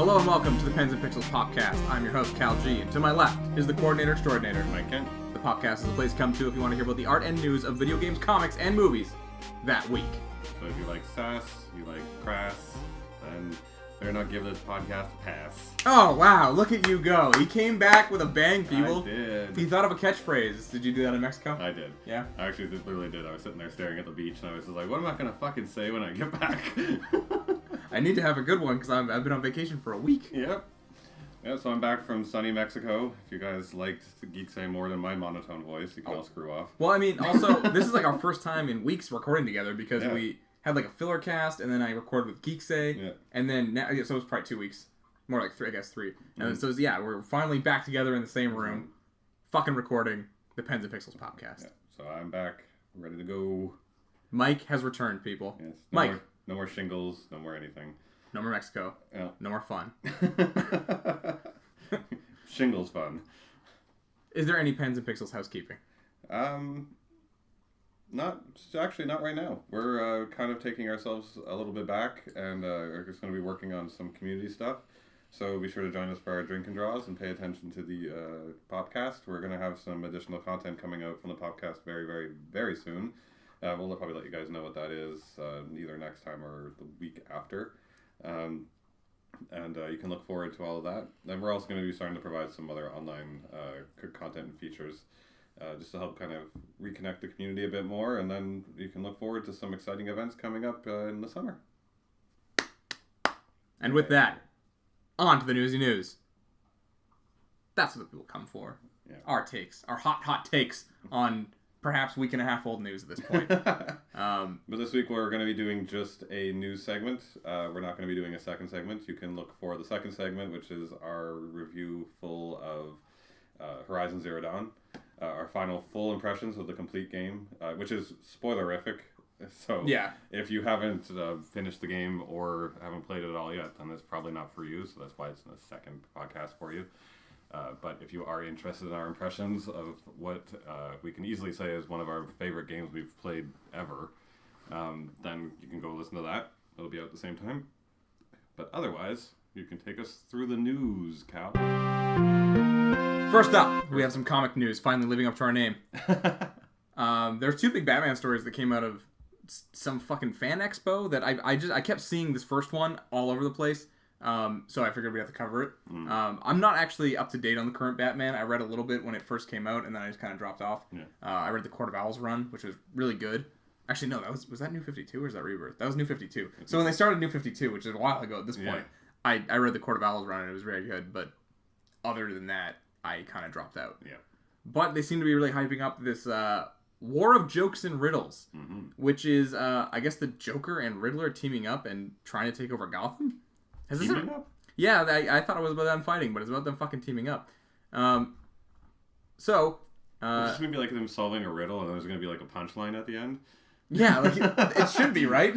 Hello and welcome to the Pens and Pixels Popcast. I'm your host, Cal G, and to my left is the coordinator extraordinaire, Mike Kent. The podcast is a place to come to if you want to hear about the art and news of video games, comics, and movies that week. So if you like sass, you like crass, then better not give this podcast a pass. Oh, wow, look at you go. He came back with a bang, people. I did. He thought of a catchphrase. Did you do that in Mexico? I did. Yeah? I actually literally did. I was sitting there staring at the beach, and I was just like, what am I going to fucking say when I get back? I need to have a good one, because I've been on vacation for a week. Yep. Yeah, so I'm back from sunny Mexico. If you guys liked Geek Say more than my monotone voice, you can all screw off. Well, I mean, also, this is like our first time in weeks recording together, because we had like a filler cast, and then I recorded with Geek Say, and then now, so it was probably 2 weeks. More like three. And then, so yeah, we're finally back together in the same room, fucking recording the Pens and Pixels podcast. Yeah. So I'm back, ready to go. Mike has returned, people. Yes. Mike. No more shingles, no more anything. No more Mexico. Yeah. No more fun. Shingles fun. Is there any Pens and Pixels housekeeping? Not right now. We're kind of taking ourselves a little bit back, and we're just going to be working on some community stuff. So be sure to join us for our drink and draws and pay attention to the podcast. We're going to have some additional content coming out from the podcast very, very, very soon. We'll probably let you guys know what that is either next time or the week after. And you can look forward to all of that. And we're also going to be starting to provide some other online content and features just to help kind of reconnect the community a bit more. And then you can look forward to some exciting events coming up in the summer. And with that, on to the Newsy News. That's what people come for. Yeah. Our takes. Our hot takes on perhaps week and a half old news at this point. But this week we're going to be doing just a news segment. We're not going to be doing a second segment. You can look for the second segment, which is our review full of Horizon Zero Dawn. Our final full impressions of the complete game, which is spoilerific. So yeah. If you haven't finished the game or haven't played it at all yet, then it's probably not for you. So that's why it's in the second podcast for you. But if you are interested in our impressions of what we can easily say is one of our favorite games we've played ever, then you can go listen to that. It'll be out at the same time. But otherwise, you can take us through the news, Cal. First up, we have some comic news, finally living up to our name. There's two big Batman stories that came out of some fucking fan expo that I kept seeing this first one all over the place. So I figured we'd have to cover it. I'm not actually up to date on the current Batman. I read a little bit when it first came out, and then I just kind of dropped off. Yeah. I read the Court of Owls run, which was really good. Actually, no, was that New 52 or is that Rebirth? That was New 52. So when they started New 52, which is a while ago at this point, I read the Court of Owls run, and it was very good. But other than that, I kind of dropped out. Yeah. But they seem to be really hyping up this War of Jokes and Riddles, which is, I guess, the Joker and Riddler teaming up and trying to take over Gotham. Teaming up? Yeah, I thought it was about them fighting, but it's about them fucking teaming up. It's just going to be like them solving a riddle, and there's going to be like a punchline at the end. Yeah, like it should be, right?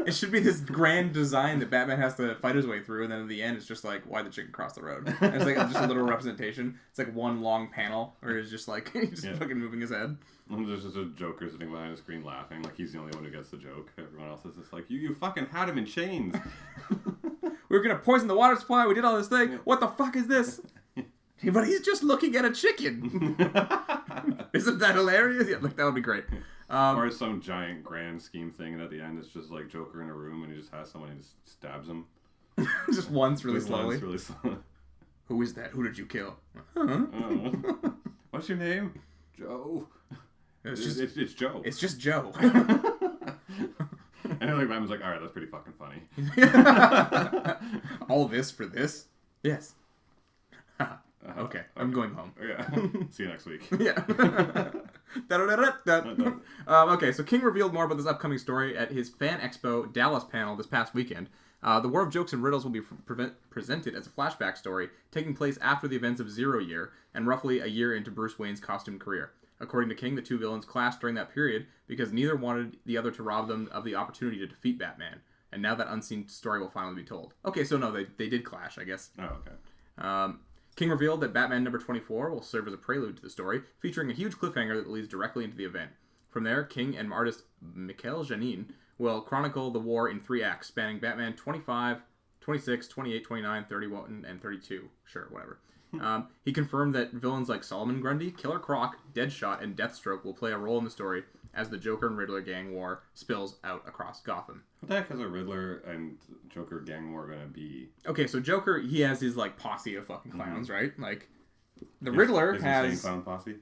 It should be this grand design that Batman has to fight his way through, and then at the end, it's just like, why the chicken cross the road? And it's like just a little representation. It's like one long panel where it's just like, he's just fucking moving his head. And there's just a Joker sitting behind the screen laughing, like he's the only one who gets the joke. Everyone else is just like, you fucking had him in chains. We were going to poison the water supply, we did all this thing. What the fuck is this? But he's just looking at a chicken. Isn't that hilarious? Yeah, like that would be great. Or some giant grand scheme thing, and at the end it's just like Joker in a room, and he just has someone and just stabs him. Just once, really slowly. Once, really slowly. Who is that? Who did you kill? What's your name? Joe. It's Joe. It's just Joe. And then like Batman's like, all right, that's pretty fucking funny. All this for this? Yes. Okay, I'm going home. Yeah. See you next week. Yeah. Okay, so King revealed more about this upcoming story at his Fan Expo Dallas panel this past weekend. The War of Jokes and Riddles will be presented as a flashback story taking place after the events of Zero Year and roughly a year into Bruce Wayne's costume career. According to King, the two villains clashed during that period because neither wanted the other to rob them of the opportunity to defeat Batman. And now that unseen story will finally be told. Okay, so no, they did clash, I guess. Oh, okay. King revealed that Batman number 24 will serve as a prelude to the story, featuring a huge cliffhanger that leads directly into the event. From there, King and artist Michael Janin will chronicle the war in 3 acts, spanning Batman 25 26, 28, 29, 31, and 32. Sure, whatever. He confirmed that villains like Solomon Grundy, Killer Croc, Deadshot, and Deathstroke will play a role in the story as the Joker and Riddler gang war spills out across Gotham. What the heck is a Riddler and Joker gang war gonna be? Okay, so Joker, he has his like posse of fucking clowns, right? Like the Riddler has insane clown posse.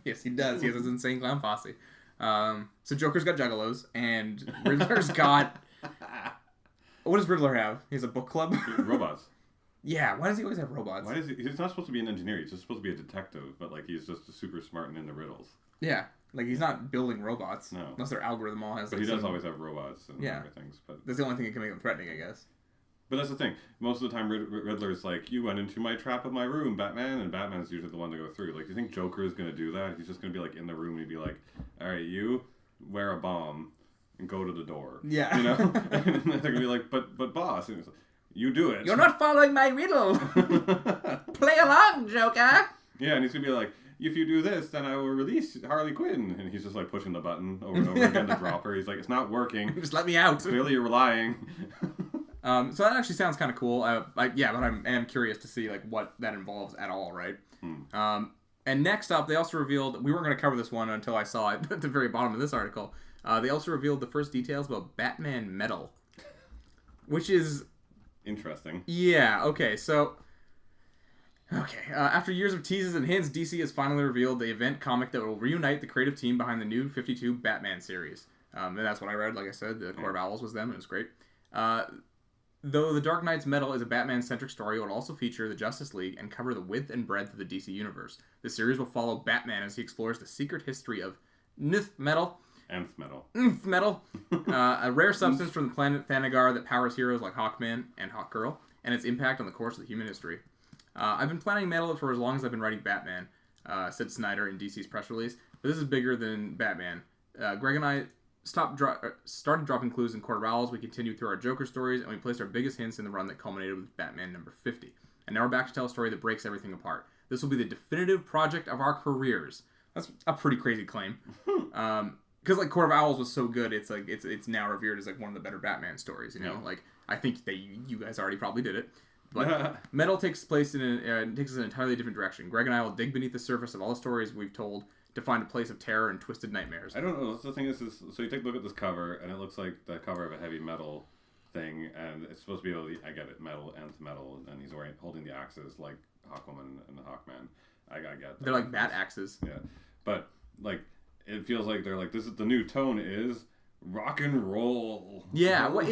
Yes, he does. He has his insane clown posse. So Joker's got juggalos, and Riddler's got. What does Riddler have? He has a book club. Robots. Yeah, why does he always have robots? Why is he? He's not supposed to be an engineer. He's just supposed to be a detective, but like he's just super smart and into riddles. Yeah, like he's not building robots. No, unless their algorithm all has. But like, he does always have robots and yeah. everything. But that's the only thing that can make them threatening, I guess. But that's the thing. Most of the time, Riddler's like, "You went into my trap of my room, Batman," and Batman's usually the one to go through. Like, do you think Joker is gonna do that? He's just gonna be like in the room and he'd be like, "All right, you wear a bomb and go to the door." Yeah, you know. And they're gonna be like, "But boss," and he's like, "You do it. You're not following my riddle. Play along, Joker." Yeah, and he's gonna be like, "If you do this, then I will release Harley Quinn." And he's just like pushing the button over and over again to drop her. He's like, "It's not working. Just let me out." Clearly, you're lying. So that actually sounds kind of cool. Yeah, but I am curious to see like what that involves at all, right? And next up, they also revealed, we weren't going to cover this one until I saw it at the very bottom of this article. They also revealed the first details about Batman Metal, which is interesting. Yeah. Okay. So. Okay. After years of teases and hints, DC has finally revealed the event comic that will reunite the creative team behind the new 52 Batman series. And that's what I read. Like I said, the Court of Owls was them. It was great. Though The Dark Knight's Metal is a Batman-centric story, it will also feature the Justice League and cover the width and breadth of the DC universe. The series will follow Batman as he explores the secret history of Nth Metal. Nth Metal. Nth Metal. A rare substance from the planet Thanagar that powers heroes like Hawkman and Hawkgirl, and its impact on the course of the human history. I've been planning Metal for as long as I've been writing Batman, said Snyder in DC's press release, but this is bigger than Batman. Greg and I started dropping clues in Court of Owls, we continued through our Joker stories, and we placed our biggest hints in the run that culminated with Batman number 50. And now we're back to tell a story that breaks everything apart. This will be the definitive project of our careers. That's a pretty crazy claim. Because like Court of Owls was so good, it's like it's now revered as like one of the better Batman stories. You know, like I think that you guys already probably did it. But Metal takes place takes us in an entirely different direction. Greg and I will dig beneath the surface of all the stories we've told to find a place of terror and twisted nightmares. I don't know. That's the thing is so you take a look at this cover, and it looks like the cover of a heavy metal thing, and it's supposed to be I get it, metal, Nth Metal, and he's holding the axes like Hawkwoman and the Hawkman. I get that. They're like bat axes. Yeah, but like it feels like they're like, this is the new tone is rock and roll. Yeah, well,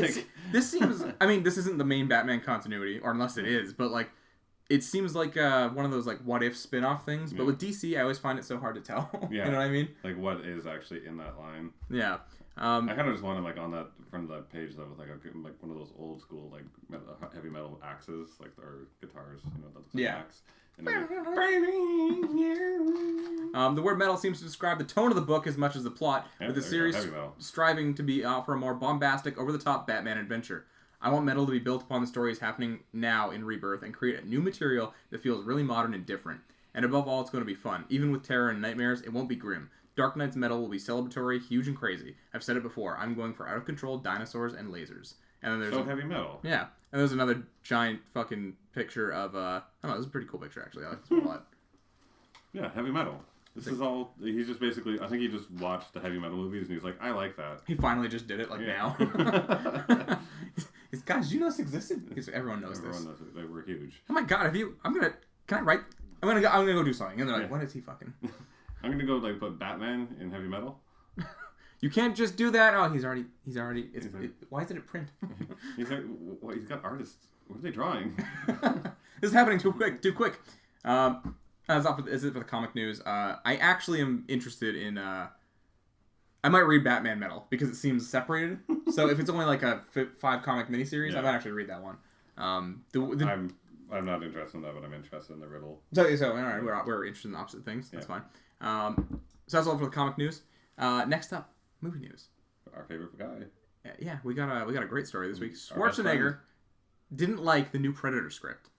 this seems. I mean, this isn't the main Batman continuity, or unless it is, but like. It seems like one of those like what if spin-off things, but with DC, I always find it so hard to tell. Yeah. You know what I mean? Like what is actually in that line? Yeah. I kind of just wanted like on that front of that page though, with like one of those old school like heavy metal axes, like or guitars, you know, that looks like axe. The word metal seems to describe the tone of the book as much as the plot, with the series striving to be for a more bombastic, over-the-top Batman adventure. I want Metal to be built upon the stories happening now in Rebirth and create a new material that feels really modern and different. And above all, it's going to be fun. Even with terror and nightmares, it won't be grim. Dark Knight's Metal will be celebratory, huge, and crazy. I've said it before. I'm going for out-of-control dinosaurs and lasers. And then there's heavy metal. Yeah. And there's another giant fucking picture of, I don't know, this is a pretty cool picture, actually. I like this one a lot. Yeah, heavy metal. This is all, he's just basically, I think he just watched the heavy metal movies and he's like, I like that. He finally just did it, now. Guys, you know this existed? Everyone knows this. Everyone knows it. They were huge. Oh my god, can I write? I'm gonna go do something. And they're like, what is he fucking? I'm gonna go like put Batman in heavy metal. You can't just do that. Oh, he's already, why isn't it print? He's like, he's got artists. What are they drawing? This is happening too quick. Is it for the comic news? I actually am interested in, I might read Batman Metal because it seems separated. So if it's only like a 5 comic miniseries, I might actually read that one. I'm not interested in that, but I'm interested in the riddle. So all right, we're interested in opposite things. That's fine. So that's all for the comic news. Next up, movie news. Our favorite guy. Yeah, we got a great story this week. Schwarzenegger didn't like the new Predator script.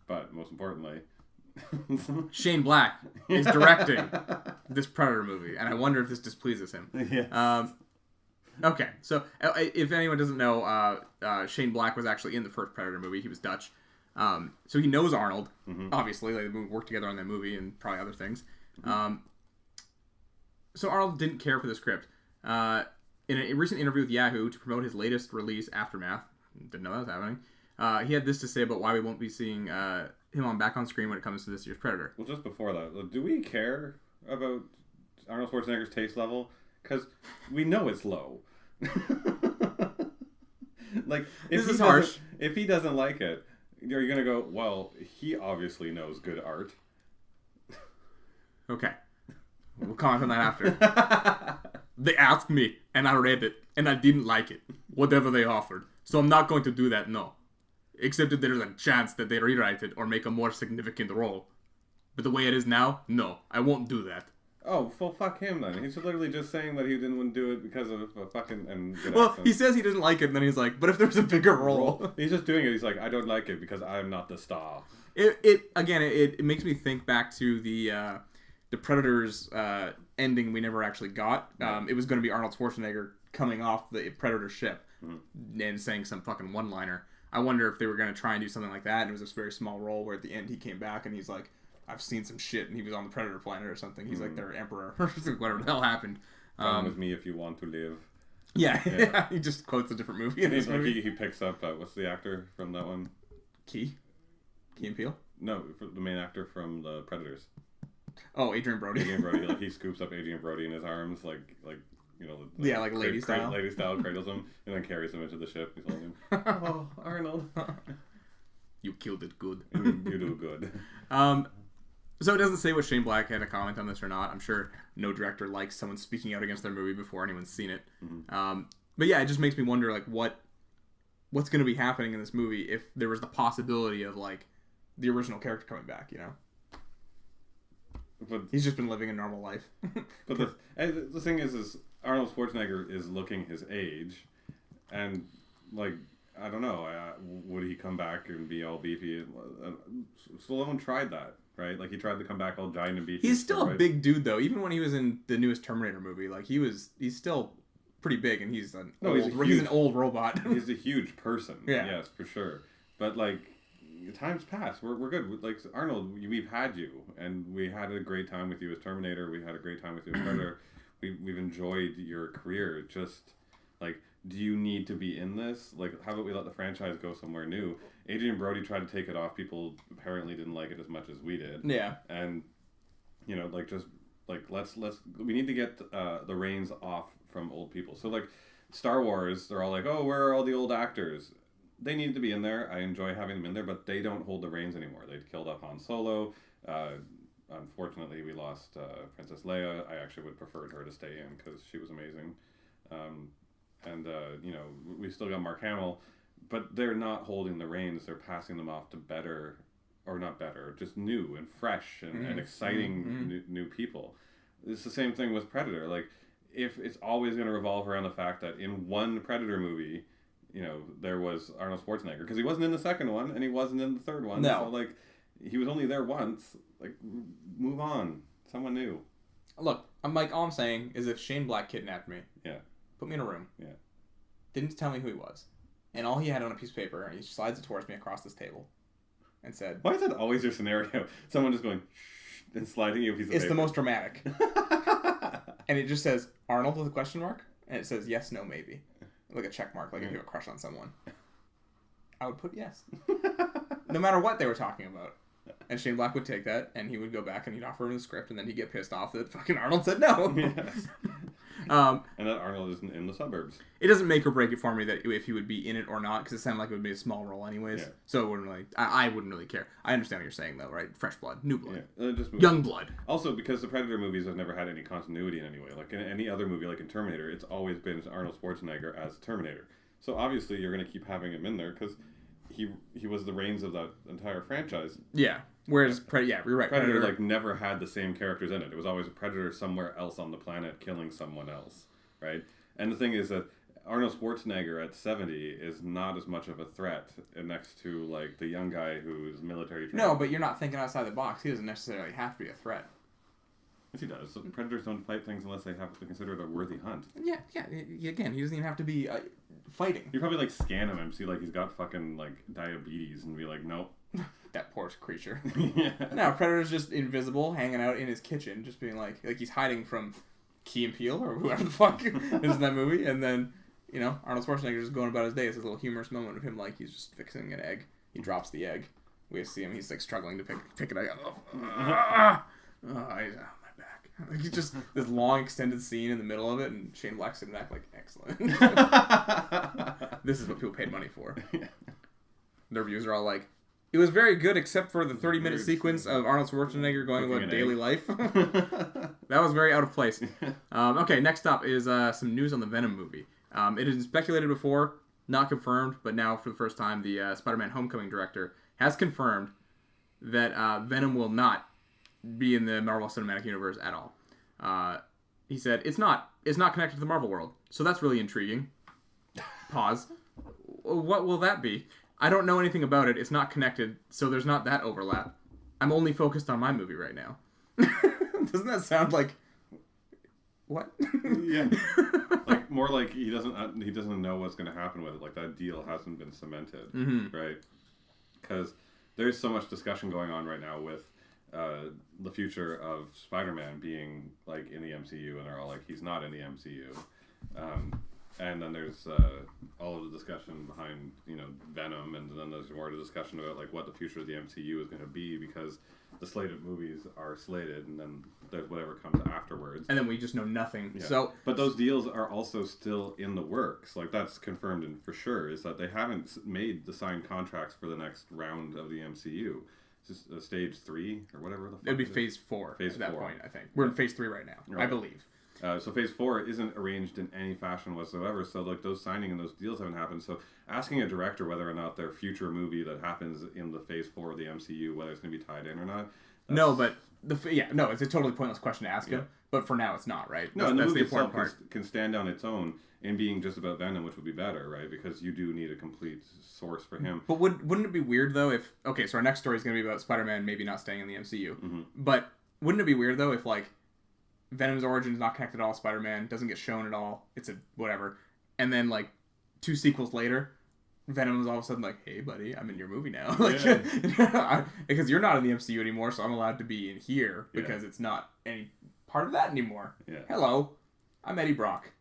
But most importantly, Shane Black is directing this Predator movie, and I wonder if this displeases him. Yes. Okay, so if anyone doesn't know, Shane Black was actually in the first Predator movie. He was Dutch. So he knows Arnold, obviously. They worked together on that movie and probably other things. So Arnold didn't care for the script. In a recent interview with Yahoo to promote his latest release, Aftermath, didn't know that was happening, he had this to say about why we won't be seeing him back on screen when it comes to this year's Predator. Well, just before that, do we care about Arnold Schwarzenegger's taste level? Because we know it's low. Like, if this is harsh. If he doesn't like it, you're going to go, well, he obviously knows good art. Okay. We'll comment on that after. They asked me, and I read it, and I didn't like it. Whatever they offered. So I'm not going to do that, no. Except that there's a chance that they rewrite it or make a more significant role. But the way it is now, no. I won't do that. Oh, well, fuck him then. He's literally just saying that he didn't want to do it because of a fucking... He says he doesn't like it, and then he's like, but if there's a bigger role... He's just doing it. He's like, I don't like it because I'm not the star. It makes me think back to the Predator's ending we never actually got. It was going to be Arnold Schwarzenegger coming off the Predator ship and saying some fucking one-liner. I wonder if they were going to try and do something like that, and it was this very small role where at the end he came back and he's like, I've seen some shit, and he was on the Predator planet or something. He's like their emperor or whatever the hell happened. Come with me if you want to live. Yeah. He just quotes a different movie in this movie. He picks up, what's the actor from that one? Key and Peele? No, the main actor from the Predators. Oh, Adrian Brody. Like he scoops up Adrian Brody in his arms, like like lady style. Lady style, cradles him, and then carries him into the ship. He's holding him. Oh, Arnold. You killed it good. You do good. So it doesn't say what Shane Black had a comment on this or not. I'm sure no director likes someone speaking out against their movie before anyone's seen it. But yeah, it just makes me wonder, like, what's going to be happening in this movie if there was the possibility of, like, the original character coming back, you know? But he's just been living a normal life. But the thing is Arnold Schwarzenegger is looking his age, and, like, I don't know, would he come back and be all beefy? Stallone tried that, right? Like, he tried to come back all giant and beefy. He's still a big dude, though. Even when he was in the newest Terminator movie, like, he's still pretty big, and he's an old robot. He's a huge person. Yeah. Yes, for sure. But, like, time's passed. We're good. Like, Arnold, we've had you, and we had a great time with you as Terminator. We had a great time with you as Predator. We've enjoyed your career. Just, like, do you need to be in this? Like, how about we let the franchise go somewhere new? Adrian Brody tried to take it off. People apparently didn't like it as much as we did. Yeah. And, you know, like, just, like, we need to get the reins off from old people. So, like, Star Wars, they're all like, oh, where are all the old actors? They need to be in there. I enjoy having them in there, but they don't hold the reins anymore. They killed off Han Solo. Unfortunately, we lost Princess Leia. I actually would have preferred her to stay in because she was amazing. You know, we still got Mark Hamill, but they're not holding the reins. They're passing them off to better, or not better, just new and fresh and exciting new people. It's the same thing with Predator. Like, if it's always going to revolve around the fact that in one Predator movie, you know, there was Arnold Schwarzenegger, because he wasn't in the second one and he wasn't in the third one. No. So, like, he was only there once. Like, move on. Someone new. Look, all I'm saying is if Shane Black kidnapped me, put me in a room, didn't tell me who he was, and all he had on a piece of paper, and he slides it towards me across this table, and said... Why is that always your scenario? Someone just going, shh, and sliding you a piece of paper. It's the most dramatic. And it just says, Arnold with a question mark, and it says, yes, no, maybe. Like a check mark, like if you have a crush on someone. I would put yes. No matter what they were talking about. And Shane Black would take that, and he would go back and he'd offer him the script, and then he'd get pissed off that fucking Arnold said no. Yes. And that Arnold isn't in the suburbs. It doesn't make or break it for me that if he would be in it or not, because it sounded like it would be a small role anyways. Yeah. So it wouldn't really. I wouldn't really care. I understand what you're saying though, right? Fresh blood, new blood, young blood. Also, because the Predator movies have never had any continuity in any way. Like in any other movie, like in Terminator, it's always been Arnold Schwarzenegger as Terminator. So obviously, you're going to keep having him in there because he was the reins of that entire franchise. Yeah. Whereas, you're right. Predator like never had the same characters in it. It was always a Predator somewhere else on the planet killing someone else, right? And the thing is that Arnold Schwarzenegger at 70 is not as much of a threat next to like the young guy who's military trained. No, but you're not thinking outside the box. He doesn't necessarily have to be a threat. Yes, he does. So predators don't fight things unless they have to consider it a worthy hunt. Yeah. Again, he doesn't even have to be fighting. You probably like scan him and see like he's got fucking like diabetes and be like, nope. That poor creature. Yeah. No, Predator's just invisible, hanging out in his kitchen, just being like he's hiding from Key and Peele or whoever the fuck is in that movie, and then Arnold Schwarzenegger just going about his day. It's this little humorous moment of him like he's just fixing an egg. He drops the egg. We see him. He's like struggling to pick it up. He's my back. Like, he's just this long extended scene in the middle of it, and Shane Black's sitting back like, excellent. This is what people paid money for. Yeah. The reviews are all like, it was very good except for the 30-minute sequence of Arnold Schwarzenegger going about daily life. That was very out of place. Okay, next up is some news on the Venom movie. It has been speculated before, not confirmed, but now for the first time, the Spider-Man Homecoming director has confirmed that Venom will not be in the Marvel Cinematic Universe at all. He said, it's not connected to the Marvel world, so that's really intriguing. Pause. What will that be? I don't know anything about it. It's not connected, so there's not that overlap. I'm only focused on my movie right now. Doesn't that sound like... What? Yeah. Like, more like he doesn't know what's going to happen with it. Like, that deal hasn't been cemented, right? Because there's so much discussion going on right now with the future of Spider-Man being, like, in the MCU, and they're all like, he's not in the MCU. And then there's all of the discussion behind, Venom, and then there's more discussion about like what the future of the MCU is going to be, because the slated movies are slated, and then there's whatever comes afterwards. And then we just know nothing. Yeah. So, but those deals are also still in the works. Like, that's confirmed and for sure, is that they haven't made the signed contracts for the next round of the MCU. It's just stage 3 or whatever the fuck. It'd be phase 4 at that point, I think. We're in phase 3 right now, right. I believe. So phase 4 isn't arranged in any fashion whatsoever, so like those signing and those deals haven't happened. So asking a director whether or not their future movie that happens in the phase 4 of the MCU, whether it's going to be tied in or not. No, but it's a totally pointless question to ask him. But for now, it's not, right? No, and the movie itself can stand on its own in being just about Venom, which would be better, right? Because you do need a complete source for him. But wouldn't it be weird though if so our next story is going to be about Spider-Man maybe not staying in the MCU, but wouldn't it be weird though if like Venom's origin is not connected at all, Spider-Man doesn't get shown at all, it's a whatever, and then like 2 sequels later, Venom is all of a sudden like, hey buddy, I'm in your movie now. Like, because you're not in the MCU anymore, so I'm allowed to be in here because it's not any part of that anymore. Yeah. Hello, I'm Eddie Brock.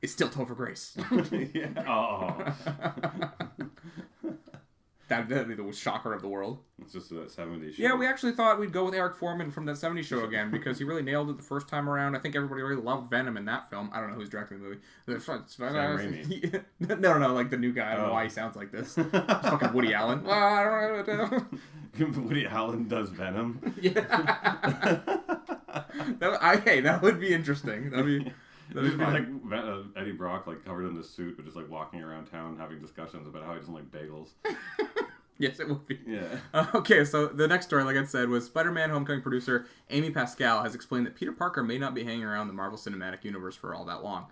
It's still Topher Grace. Oh. That'd be the shocker of the world. It's just that 70s show. Yeah, we actually thought we'd go with Eric Foreman from that 70s show again because he really nailed it the first time around. I think everybody really loved Venom in that film. I don't know who's directing the movie. Sam Raimi. No, like the new guy. I don't know why he sounds like this. Fucking Woody Allen. I don't know. Woody Allen does Venom? Yeah. That would be interesting. That'd be like Eddie Brock, like covered in the suit, but just like walking around town having discussions about how he doesn't like bagels. Yes, it would be. Yeah. Okay, so the next story, like I said, was Spider-Man Homecoming producer Amy Pascal has explained that Peter Parker may not be hanging around the Marvel Cinematic Universe for all that long.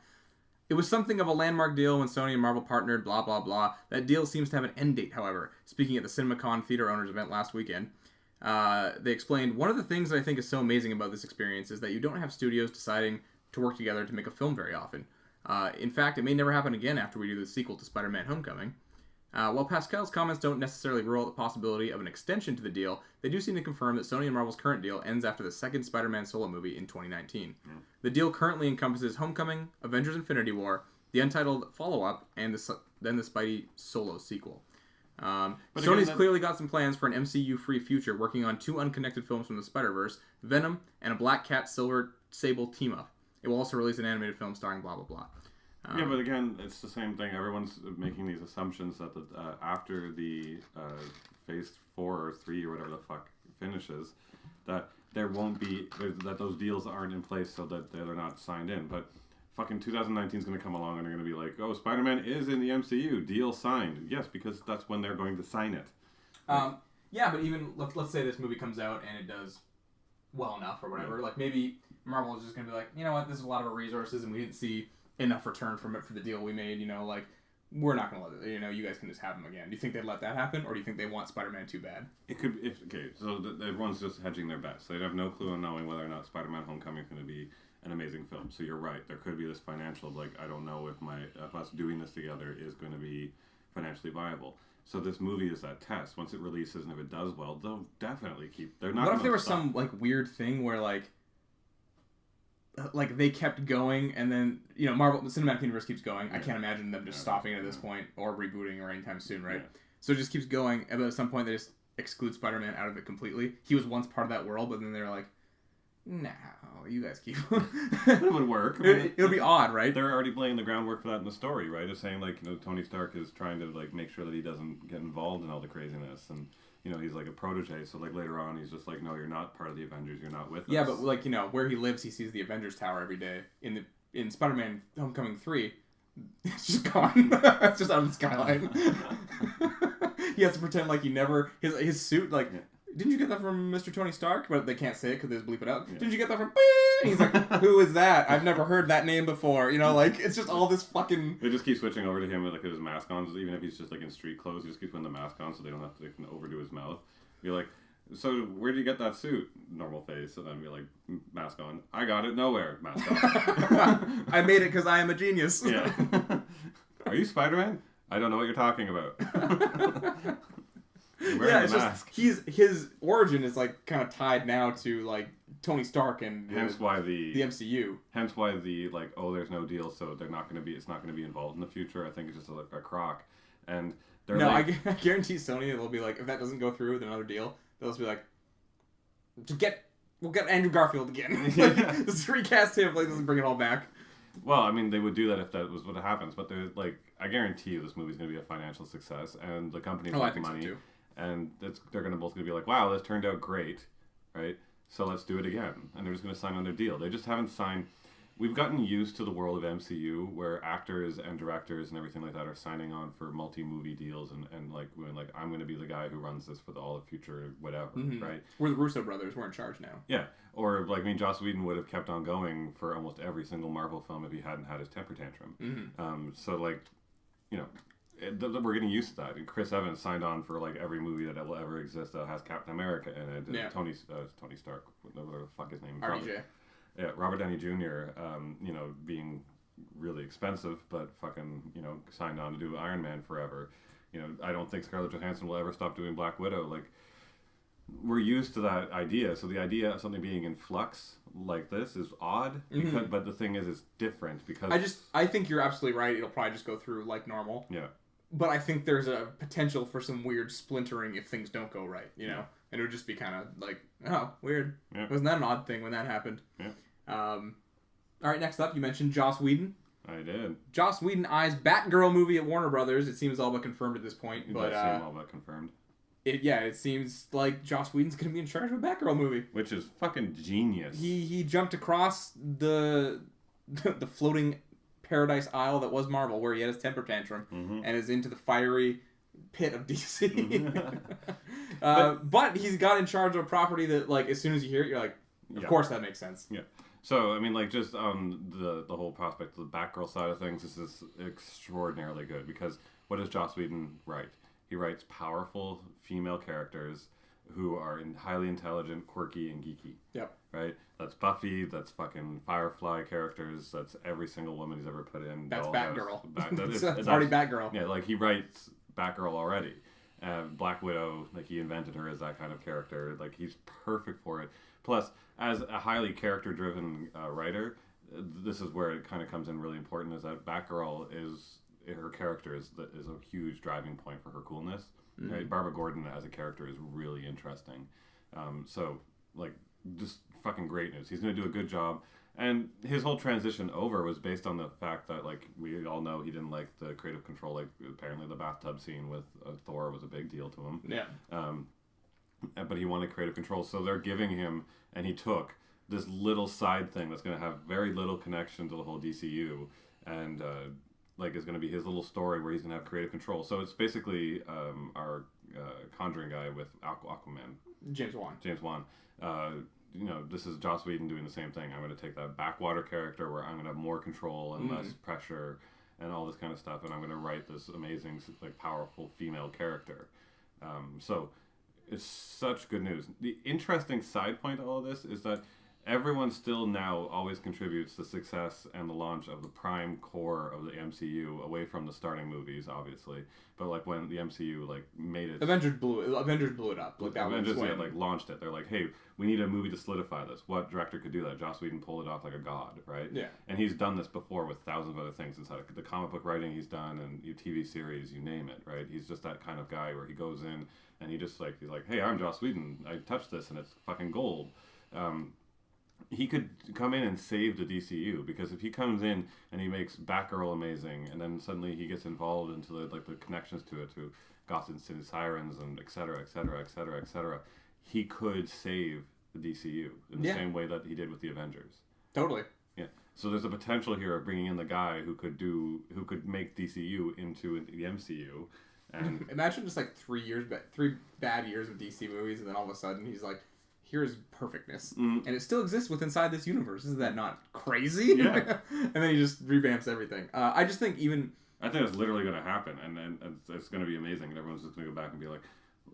It was something of a landmark deal when Sony and Marvel partnered, blah, blah, blah. That deal seems to have an end date, however. Speaking at the CinemaCon Theater Owners event last weekend, they explained, one of the things that I think is so amazing about this experience is that you don't have studios deciding to work together to make a film very often. In fact, it may never happen again after we do the sequel to Spider-Man Homecoming. While Pascal's comments don't necessarily rule out the possibility of an extension to the deal, they do seem to confirm that Sony and Marvel's current deal ends after the second Spider-Man solo movie in 2019. The deal currently encompasses Homecoming, Avengers Infinity War, the untitled follow-up, and then the Spidey solo sequel. Sony's clearly got some plans for an MCU-free future, working on 2 unconnected films from the Spider-Verse, Venom, and a Black Cat Silver Sable team-up. It will also release an animated film starring blah, blah, blah. Yeah, but again, it's the same thing. Everyone's making these assumptions that after the phase 4 or 3 or whatever the fuck finishes, that there won't be, that those deals aren't in place so that they're not signed in. But fucking 2019 is going to come along and they're going to be like, oh, Spider-Man is in the MCU, deal signed. Yes, because that's when they're going to sign it. Yeah, but even, let's say this movie comes out and it does well enough or whatever. Like, maybe Marvel is just going to be like, you know what, this is a lot of our resources and we didn't see enough return from it for the deal we made, like, we're not going to let it, you guys can just have him again. Do you think they'd let that happen, or do you think they want Spider-Man 2 bad? It could, so everyone's just hedging their bets. They'd have no clue on knowing whether or not Spider-Man Homecoming is going to be an amazing film. So you're right, there could be this financial, like, I don't know if us doing this together is going to be financially viable. So this movie is that test. Once it releases and if it does well, they'll definitely keep, they're not. What if there was some, like, weird thing where, like they kept going, and then Marvel, the cinematic universe keeps going. I can't imagine them just stopping it at this point or rebooting or anytime soon, right? Yeah. So it just keeps going, and at some point they just exclude Spider-Man out of it completely. He was once part of that world, but then they're like, "No, you guys keep." It would work. It would be odd, right? They're already laying the groundwork for that in the story, right? They're saying like Tony Stark is trying to like make sure that he doesn't get involved in all the craziness, and he's like a protege, so like later on he's just like, no, you're not part of the Avengers, you're not with us. Yeah, but like where he lives, he sees the Avengers Tower every day. In Spider-Man Homecoming 3, it's just gone. It's just out of the skyline. He has to pretend like he never his suit like. Yeah. Didn't you get that from Mr. Tony Stark? But they can't say it because they just bleep it out. Yeah. Didn't you get that from... And he's like, who is that? I've never heard that name before. Like, it's just all this fucking... They just keep switching over to him with like his mask on. Even if he's just like in street clothes, he just keeps putting the mask on so they don't have to overdo his mouth. Be like, so where did you get that suit? Normal face. And then be like, mask on. I got it nowhere. Mask on. I made it because I am a genius. Yeah. Are you Spider-Man? I don't know what you're talking about. Yeah, it's just his origin is like kind of tied now to like Tony Stark and hence why the MCU. Hence why the like, oh, there's no deal, so they're not going to be. It's not going to be involved in the future. I think it's just a crock, and they're I guarantee Sony will be like, if that doesn't go through with another deal, they'll just be like, we'll get Andrew Garfield again. Just recast him. Like, doesn't bring it all back. Well, I mean, they would do that if that was what happens, but they're like, I guarantee you, this movie's going to be a financial success, and the company's making money. So too. And they're both going to be like, wow, this turned out great, right? So let's do it again. And they're just going to sign on their deal. They just haven't signed... We've gotten used to the world of MCU where actors and directors and everything like that are signing on for multi-movie deals and like, I'm going to be the guy who runs this for all the future, whatever, right? We're the Russo brothers. We're in charge now. Yeah. Or, like, Joss Whedon would have kept on going for almost every single Marvel film if he hadn't had his temper tantrum. So, like, we're getting used to that. And Chris Evans signed on for like every movie that will ever exist that has Captain America in it. And Tony Stark, whatever the fuck his name is. RDJ. Yeah, Robert Downey Jr. Being really expensive, but fucking signed on to do Iron Man forever. I don't think Scarlett Johansson will ever stop doing Black Widow. Like, we're used to that idea. So the idea of something being in flux like this is odd. But the thing is, it's different because I think you're absolutely right. It'll probably just go through like normal. Yeah. But I think there's a potential for some weird splintering if things don't go right, And it would just be kind of like, oh, weird. Yeah. Wasn't that an odd thing when that happened? Yeah. All right, next up, you mentioned Joss Whedon. I did. Joss Whedon eyes Batgirl movie at Warner Brothers. It seems all but confirmed at this point. It does seem all but confirmed. It seems like Joss Whedon's going to be in charge of a Batgirl movie. Which is fucking genius. He jumped across the floating paradise isle that was Marvel, where he had his temper tantrum, and is into the fiery pit of DC. But he's got in charge of a property that, like, as soon as you hear it, you're like, of course that makes sense. Yeah. So, I mean, like, just on the whole prospect of the Batgirl side of things, this is extraordinarily good, because what does Joss Whedon write? He writes powerful female characters who are highly intelligent, quirky, and geeky. Yep. Right? That's Buffy, that's fucking Firefly characters, that's every single woman he's ever put in. That's Batgirl. That's already Batgirl. Yeah, like, he writes Batgirl already. Black Widow, like, he invented her as that kind of character. Like, he's perfect for it. Plus, as a highly character-driven writer, this is where it kind of comes in really important, is that Batgirl is... her character is a huge driving point for her coolness. Right? Barbara Gordon as a character is really interesting. So, like, just fucking great news. He's going to do a good job. And his whole transition over was based on the fact that, like, we all know he didn't like the creative control. Like, apparently the bathtub scene with Thor was a big deal to him. Yeah. But he wanted creative control. So they're giving him, and he took this little side thing that's going to have very little connection to the whole DCU. And, like, is going to be his little story where he's going to have creative control. So it's basically our Conjuring guy with Aquaman. James Wan. This is Joss Whedon doing the same thing. I'm going to take that backwater character where I'm going to have more control and less pressure and all this kind of stuff, and I'm going to write this amazing, like, powerful female character. So it's such good news. The interesting side point to all of this is that everyone still now always contributes the success and the launch of the prime core of the MCU away from the starting movies, obviously. But like when the MCU like made it, Avengers blew it up. Like that Avengers like launched it. They're like, hey, we need a movie to solidify this. What director could do that? Joss Whedon pulled it off like a god, right? Yeah. And he's done this before with thousands of other things inside the comic book writing he's done and TV series, you name it, right? He's just that kind of guy where he goes in and he's like, hey, I'm Joss Whedon. I touched this and it's fucking gold. He could come in and save the DCU, because if he comes in and he makes Batgirl amazing, and then suddenly he gets involved into the connections to it, to Gotham City Sirens and et cetera, et cetera, et cetera, et cetera, he could save the DCU in the same way that he did with the Avengers. Totally. Yeah. So there's a potential here of bringing in the guy who could make DCU into the MCU. And imagine just like 3 bad years of DC movies, and then all of a sudden he's like, here's perfectness, and it still exists inside this universe. Isn't that not crazy? Yeah. And then he just revamps everything. I just think I think it's literally going to hapen, and it's going to be amazing, and everyone's just going to go back and be like,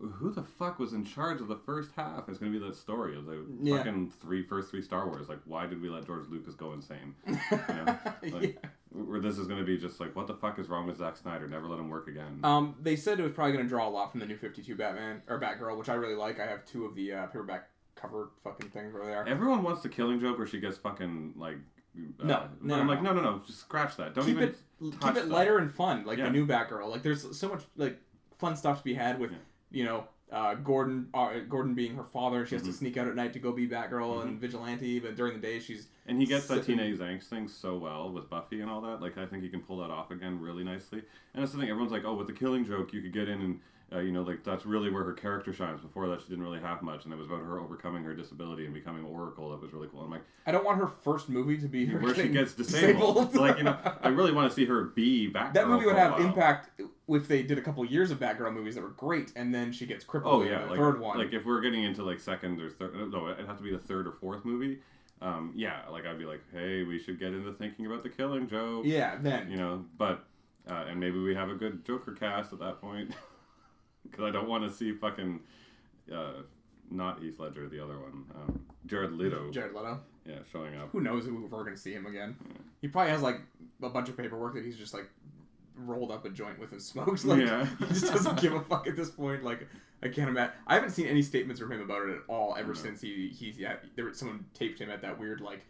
who the fuck was in charge of the first half? It's going to be the story of the fucking first three Star Wars. Like, why did we let George Lucas go insane? You know? Where this is going to be just like, what the fuck is wrong with Zack Snyder? Never let him work again. They said it was probably going to draw a lot from the New 52 Batman, or Batgirl, which I really like. I have 2 of the paperback cover fucking things where they are. Everyone wants the Killing Joke where she gets fucking like no, I'm like no, just scratch that. Don't keep it lighter and fun, like the new Batgirl. Like there's so much like fun stuff to be had with Gordon being her father, and she has to sneak out at night to go be Batgirl and vigilante, but during the day she's he gets that teenage angst thing so well with Buffy and all that. Like I think he can pull that off again really nicely. And that's the thing. Everyone's like, oh, with the Killing Joke you could get in and like that's really where her character shines. Before that, she didn't really have much, and it was about her overcoming her disability and becoming Oracle. That was really cool. I'm like, I don't want her first movie to be her where she gets disabled. Like I really want to see her be Batgirl. That movie would have impact if they did a couple years of Batgirl movies that were great, and then she gets crippled in the third one. Like if we're getting into like second or third, no, it'd have to be the third or fourth movie. Like I'd be like, hey, we should get into thinking about the Killing Joke. Yeah, then but and maybe we have a good Joker cast at that point. Because I don't want to see fucking, not Heath Ledger, the other one, Jared Leto. Yeah, showing up. Who knows if we're going to see him again? Yeah. He probably has like a bunch of paperwork that he's just like rolled up a joint with and smokes. Like he just doesn't give a fuck at this point. Like I can't imagine. I haven't seen any statements from him about it at all ever since someone taped him at that weird like.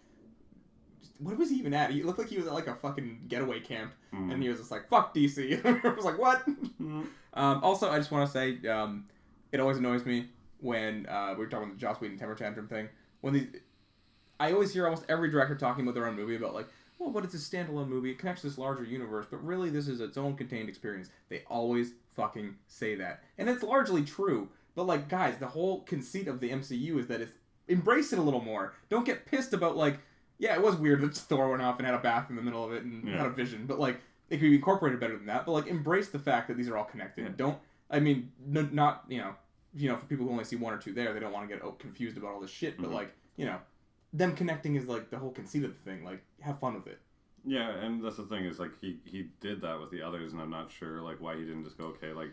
What was he even at? He looked like he was at like a fucking getaway camp, and he was just like, "Fuck DC." I was like, "What?" Also, I just want to say, it always annoys me when we were talking about the Joss Whedon temper tantrum thing. I always hear almost every director talking about their own movie about like, well, but it's a standalone movie. It connects to this larger universe, but really this is its own contained experience. They always fucking say that, and it's largely true. But like, guys, the whole conceit of the MCU is that it's embrace it a little more. Don't get pissed about like. Yeah, it was weird that Thor went off and had a bath in the middle of it and had a vision, but like it could be incorporated better than that. But like embrace the fact that these are all connected. Yeah. Don't. I mean, not for people who only see 1 or 2 there, they don't want to get confused about all this shit. But like them connecting is like the whole conceit of the thing. Like have fun with it. Yeah, and that's the thing is like he did that with the others, and I'm not sure like why he didn't just go okay like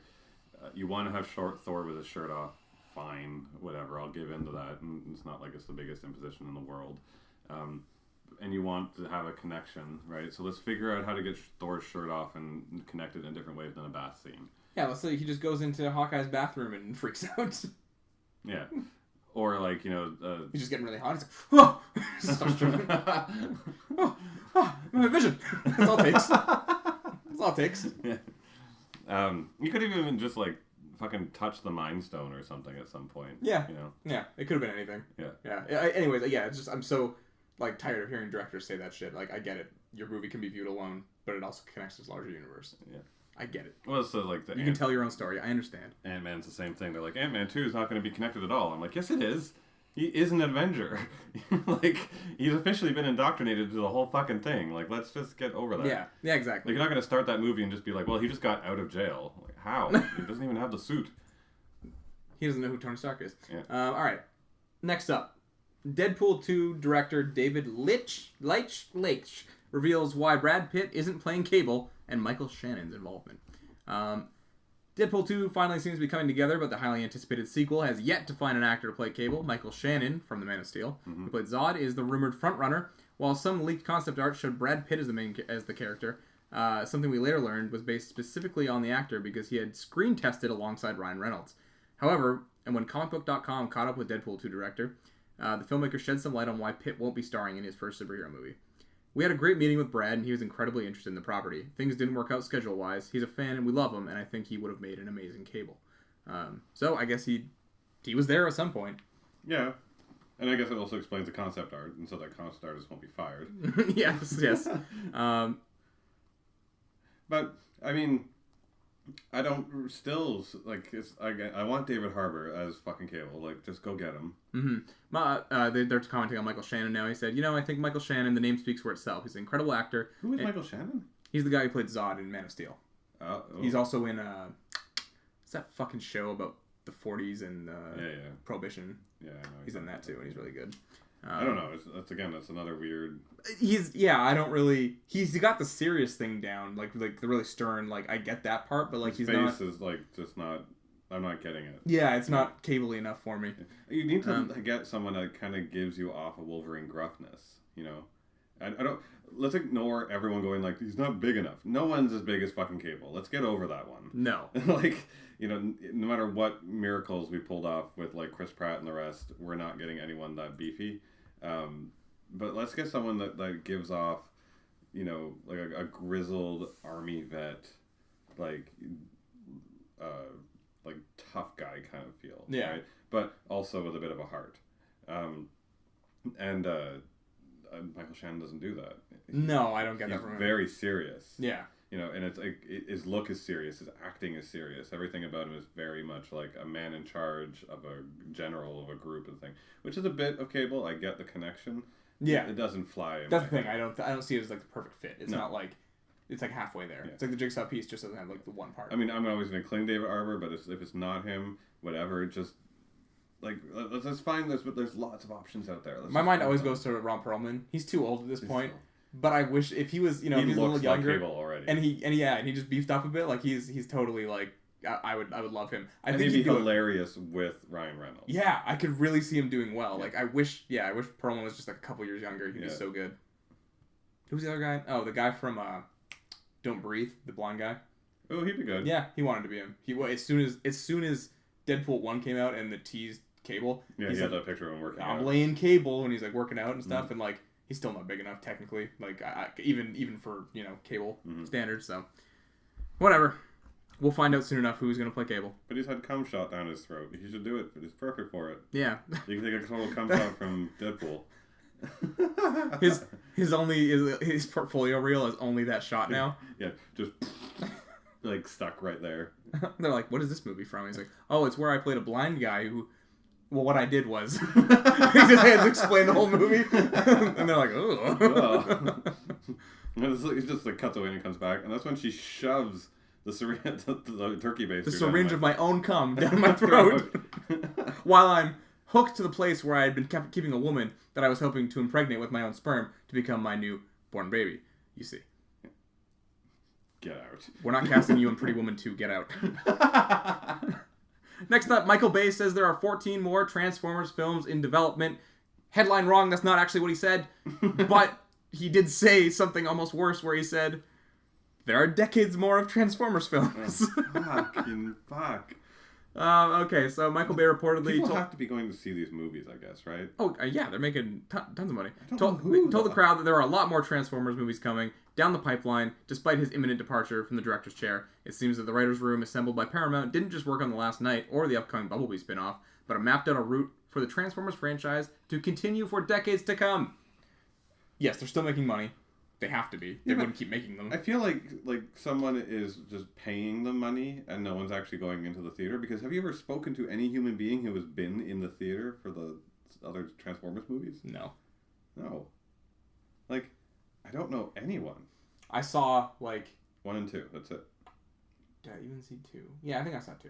you want to have short Thor with his shirt off, fine, whatever, I'll give in to that. And it's not like it's the biggest imposition in the world. And you want to have a connection, right? So let's figure out how to get Thor's shirt off and connect it in a different way than a bath scene. Yeah, let's say he just goes into Hawkeye's bathroom and freaks out. Yeah. Or like, he's just getting really hot. He's like, oh! Starts tripping. My vision. That's all it takes. That's all it takes. Yeah. You could even just like fucking touch the Mind Stone or something at some point. Yeah. Yeah, it could have been anything. Yeah. Anyways, it's just, I'm so... like tired of hearing directors say that shit. Like I get it, your movie can be viewed alone, but it also connects to this larger universe. Yeah, I get it. Well, so like you can tell your own story. I understand. Ant-Man's the same thing. They're like Ant-Man 2 is not going to be connected at all. I'm like, yes, it is. He is an Avenger. Like he's officially been indoctrinated to the whole fucking thing. Like let's just get over that. Yeah, exactly. Like you're not going to start that movie and just be like, well, he just got out of jail. Like how? He doesn't even have the suit. He doesn't know who Tony Stark is. Yeah. All right. Next up. Deadpool 2 director David Leitch reveals why Brad Pitt isn't playing Cable and Michael Shannon's involvement. Deadpool 2 finally seems to be coming together, but the highly anticipated sequel has yet to find an actor to play Cable. Michael Shannon, from The Man of Steel, who played Zod, is the rumored frontrunner, while some leaked concept art showed Brad Pitt as the character. Something we later learned was based specifically on the actor because he had screen tested alongside Ryan Reynolds. However, and when comicbook.com caught up with Deadpool 2 director, the filmmaker shed some light on why Pitt won't be starring in his first superhero movie. We had a great meeting with Brad, and he was incredibly interested in the property. Things didn't work out schedule-wise. He's a fan, and we love him, and I think he would have made an amazing Cable. So I guess he was there at some point. Yeah. And I guess it also explains the concept art, and so that concept artist won't be fired. yes. But, I mean, I don't still, like, I want David Harbour as fucking Cable. Like, just go get him. They're commenting on Michael Shannon now. He said, I think Michael Shannon, the name speaks for itself. He's an incredible actor. Who is Michael Shannon? He's the guy who played Zod in Man of Steel. Oh. He's also in, what's that fucking show about the 40s and Prohibition? Yeah, I know. He's in that too, and he's really good. I don't know. That's another weird. He's got the serious thing down, like the really stern. Like I get that part, but like his face is like just not. I'm not getting it. Yeah, it's not Cable-y enough for me. You need to get someone that kind of gives you off a Wolverine gruffness. I don't. Let's ignore everyone going like he's not big enough. No one's as big as fucking Cable. Let's get over that one. No. No matter what miracles we pulled off with like Chris Pratt and the rest, we're not getting anyone that beefy. But let's get someone that gives off, like a grizzled army vet, like tough guy kind of feel. Yeah. Right? But also with a bit of a heart. And Michael Shannon doesn't do that. No, I don't get that from him. He's very serious. Yeah. And it's like his look is serious, his acting is serious. Everything about him is very much like a man in charge of a general of a group and thing, which is a bit of Cable. I get the connection. Yeah, it doesn't fly. That's the thing. I don't see it as like the perfect fit. It's not like it's like halfway there. Yeah. It's like the jigsaw piece just doesn't have like the one part. I mean, I'm always gonna cling David Harbour, but if it's not him, whatever. Just like let's find this. But there's lots of options out there. My mind always goes to Ron Perlman. He's too old at this point. But I wish if he was, if he's a little younger, like Cable already, and he just beefed up a bit, like he's totally like I would love him. I think he'd be hilarious with Ryan Reynolds. Yeah, I could really see him doing well. Yeah. Like I wish Perlman was just like a couple years younger. He'd be so good. Who's the other guy? Oh, the guy from Don't Breathe, the blonde guy. Oh, he'd be good. Yeah, he wanted to be him. He as soon as Deadpool 1 came out and the teased Cable. Yeah, he had that picture of him working out. I'm laying Cable and he's like working out and stuff and like. He's still not big enough technically, like even for Cable standards. So, whatever. We'll find out soon enough who's gonna play Cable. But he's had cum shot down his throat. He should do it. He's perfect for it. Yeah. You can take a total cum shot from Deadpool. his portfolio reel is only that shot now. Yeah, just like stuck right there. They're like, "What is this movie from?" He's like, "Oh, it's where I played a blind guy who." Well, what I did was, he just had to explain the whole movie, and they're like, "Oh." He just like cuts away and he comes back, and that's when she shoves the syringe, the turkey baster. The syringe of my own cum down my throat, while I'm hooked to the place where I had been keeping a woman that I was hoping to impregnate with my own sperm to become my new born baby. You see. Get out. We're not casting you in Pretty Woman 2. Get out. Next up, Michael Bay says there are 14 more Transformers films in development. Headline wrong, that's not actually what he said. But he did say something almost worse where he said, there are decades more of Transformers films. Fucking fuck. Okay, so Michael Bay reportedly... People have to be going to see these movies, I guess, right? Oh, yeah, they're making tons of money. Told the crowd that there are a lot more Transformers movies coming down the pipeline, despite his imminent departure from the director's chair. It seems that the writer's room assembled by Paramount didn't just work on The Last Knight or the upcoming Bumblebee spin-off, but mapped out a route for the Transformers franchise to continue for decades to come. Yes, they're still making money. They have to be. They wouldn't keep making them. I feel like someone is just paying them money and no one's actually going into the theater. Because have you ever spoken to any human being who has been in the theater for the other Transformers movies? No. Like, I don't know anyone. I saw, 1 and 2. That's it. Did I even see 2? Yeah, I think I saw 2.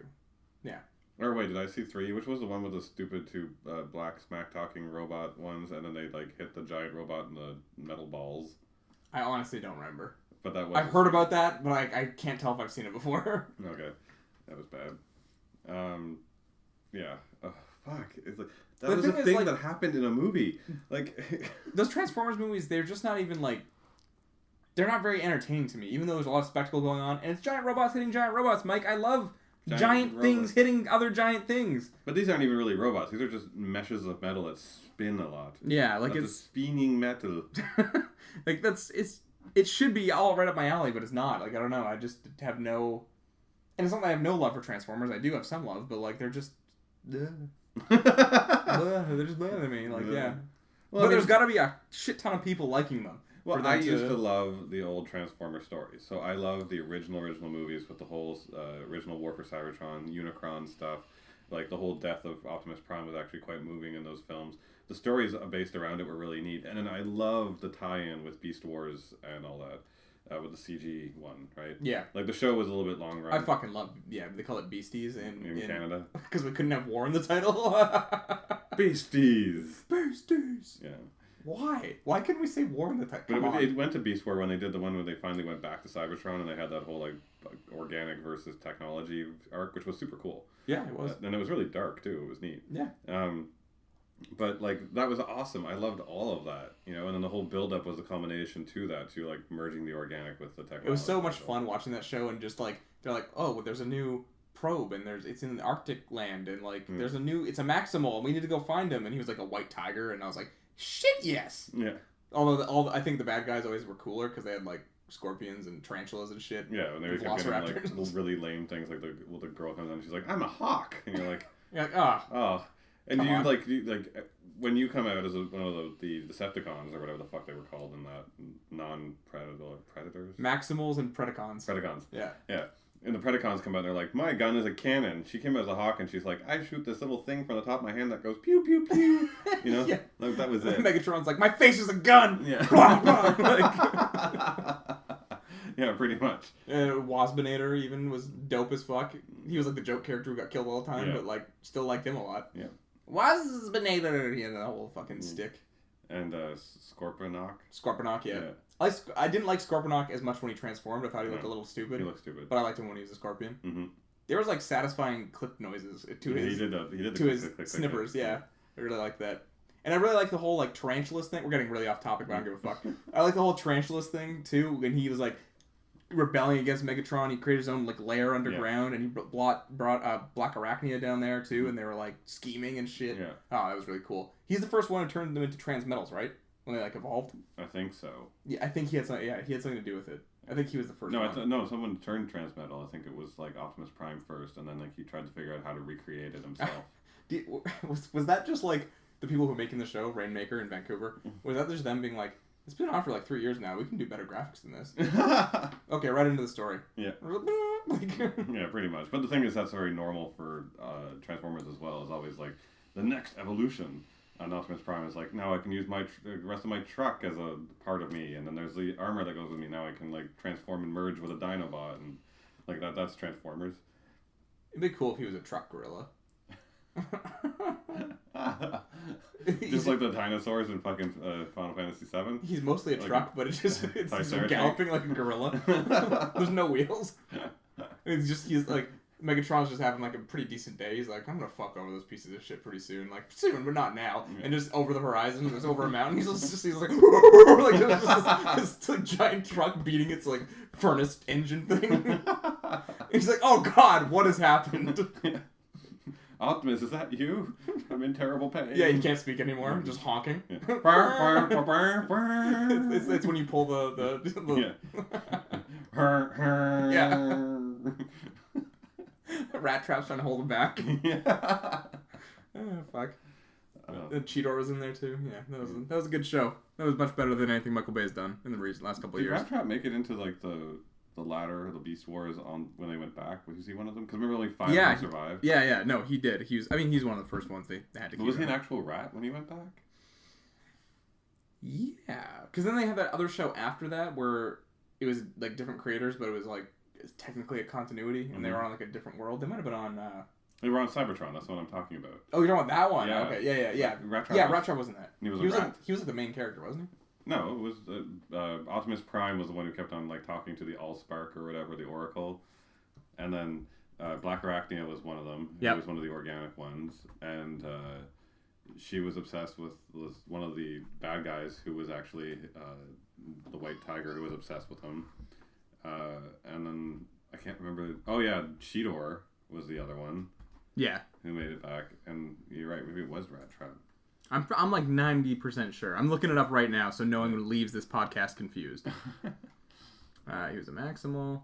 Yeah. Or wait, did I see 3? Which was the one with the stupid 2 black smack-talking robot ones and then they, hit the giant robot in the metal balls? I honestly don't remember. But that was. I've heard about that, but I can't tell if I've seen it before. Okay, that was bad. Yeah. Oh, fuck. It's like that was a thing like, that happened in a movie. Like those Transformers movies, they're just not even like. They're not very entertaining to me, even though there's a lot of spectacle going on, and it's giant robots hitting giant robots. Mike, I love giant things hitting other giant things. But these aren't even really robots. These are just meshes of metal that spin a lot. Yeah, like it's spinning metal. Like it should be all right up my alley, but it's not. Like I don't know. I just have no. And it's not that I have no love for Transformers. I do have some love, but like they're just. They're just bad to me. Like yeah. Well, but there's got to be a shit ton of people liking them. Well, I used to love the old Transformer stories. So I love the original movies with the whole original War for Cybertron, Unicron stuff. Like the whole death of Optimus Prime was actually quite moving in those films. The stories based around it were really neat. And then I love the tie-in with Beast Wars and all that. With the CG one, right? Yeah. Like the show was a little bit long run. I fucking love, they call it Beasties in Canada. Because we couldn't have war in the title. Beasties. Beasties. Yeah. Why? Why couldn't we say war in the title? But it went to Beast War when they did the one where they finally went back to Cybertron and they had that whole like organic versus technology arc, which was super cool. Yeah, it was. And it was really dark too. It was neat. Yeah. But like that was awesome. I loved all of that, you know. And then the whole build-up was a combination to that, to like merging the organic with the technology. It was so much fun watching that show, and just like they're like, oh, well, there's a new probe, and it's in the Arctic land, and like there's it's a Maximal, and we need to go find him. And he was like a white tiger, and I was like, shit, yes. Yeah. Although I think the bad guys always were cooler because they had like scorpions and tarantulas and shit. Yeah, and they kept getting like really lame things, like the girl comes in and she's like, I'm a hawk, and you're like, oh. And do you like when you come out as one of the Decepticons or whatever the fuck they were called in that predators? Maximals and Predacons. Predacons. Yeah. Yeah. And the Predacons come out and they're like, my gun is a cannon. She came out as a hawk and she's like, I shoot this little thing from the top of my hand that goes pew pew pew. You know? Yeah. Like that was it. Megatron's like, my face is a gun. Yeah. Yeah, pretty much. Waspinator even was dope as fuck. He was like the joke character who got killed all the time, but like still liked him a lot. Yeah. Waspinator, he had that whole fucking stick. And Scorponok. Scorponok, yeah. I didn't like Scorponok as much when he transformed. I thought he looked a little stupid. He looked stupid. But I liked him when he was a scorpion. Mm-hmm. There was like satisfying clip noises to his. He did to his snippers. Yeah, I really like that. And I really like the whole like tarantulas thing. We're getting really off topic, but I don't give a fuck. I like the whole tarantulas thing too. When he was like rebelling against Megatron, he created his own like lair underground, and he brought Black Arachnia down there too, and they were like scheming and shit. Yeah. Oh, that was really cool. He's the first one to turn them into transmetals, right? When they like evolved. I think so. Yeah, I think he had something. Yeah, he had something to do with it. I think he was the first one. No, someone turned transmetal. I think it was like Optimus Prime first, and then like he tried to figure out how to recreate it himself. Was that just like the people who were making the show, Rainmaker in Vancouver? Was that just them being like, it's been on for like 3 years now. We can do better graphics than this. Okay, right into the story. Yeah. Yeah, pretty much. But the thing is, that's very normal for Transformers as well. It's always like the next evolution. And Optimus Prime is like, now I can use the rest of my truck as a part of me. And then there's the armor that goes with me. Now I can like transform and merge with a Dinobot. And like that's Transformers. It'd be cool if he was a truck gorilla. Just like the dinosaurs in fucking Final Fantasy VII. He's mostly a truck, but it's just galloping like a gorilla. There's no wheels. He's like Megatron's just having like a pretty decent day. He's like, I'm gonna fuck over those pieces of shit pretty soon. Like soon, but not now. Yeah. And just over the horizon, it's over a mountain. He's like like this like giant truck beating its like furnace engine thing. He's like, oh god, what has happened? Optimus, is that you? I'm in terrible pain. Yeah, you can't speak anymore. I'm just honking. Yeah. It's when you pull the yeah. Rat Trap's trying to hold him back. Yeah. Oh, fuck. Cheetor was in there too. Yeah, that was a good show. That was much better than anything Michael Bay's done in the last couple of years. Did Rat Trap make it into like the ladder, the Beast Wars on when they went back? Was he one of them? Because remember, only 5 of them survived. Yeah. No, he did. He's one of the first ones they had to keep. Was he an actual rat when he went back? Yeah, because then they had that other show after that where it was like different creators, but it was like technically a continuity, and they were on like a different world. They might have been on. They were on Cybertron. That's what I'm talking about. Oh, you're talking about that one? Yeah. Okay, yeah. Rat Trap wasn't that. He was like the main character, wasn't he? No, it was Optimus Prime was the one who kept on like talking to the Allspark or whatever, the Oracle, and then Black Arachnia was one of them. Yep. He was one of the organic ones, and she was obsessed with was one of the bad guys who was actually the White Tiger who was obsessed with him, and then I can't remember. Oh yeah, Cheetor was the other one. Yeah. Who made it back? And you're right, maybe it was Rat Trap. I'm like 90% sure. I'm looking it up right now, so no one leaves this podcast confused. He was a Maximal.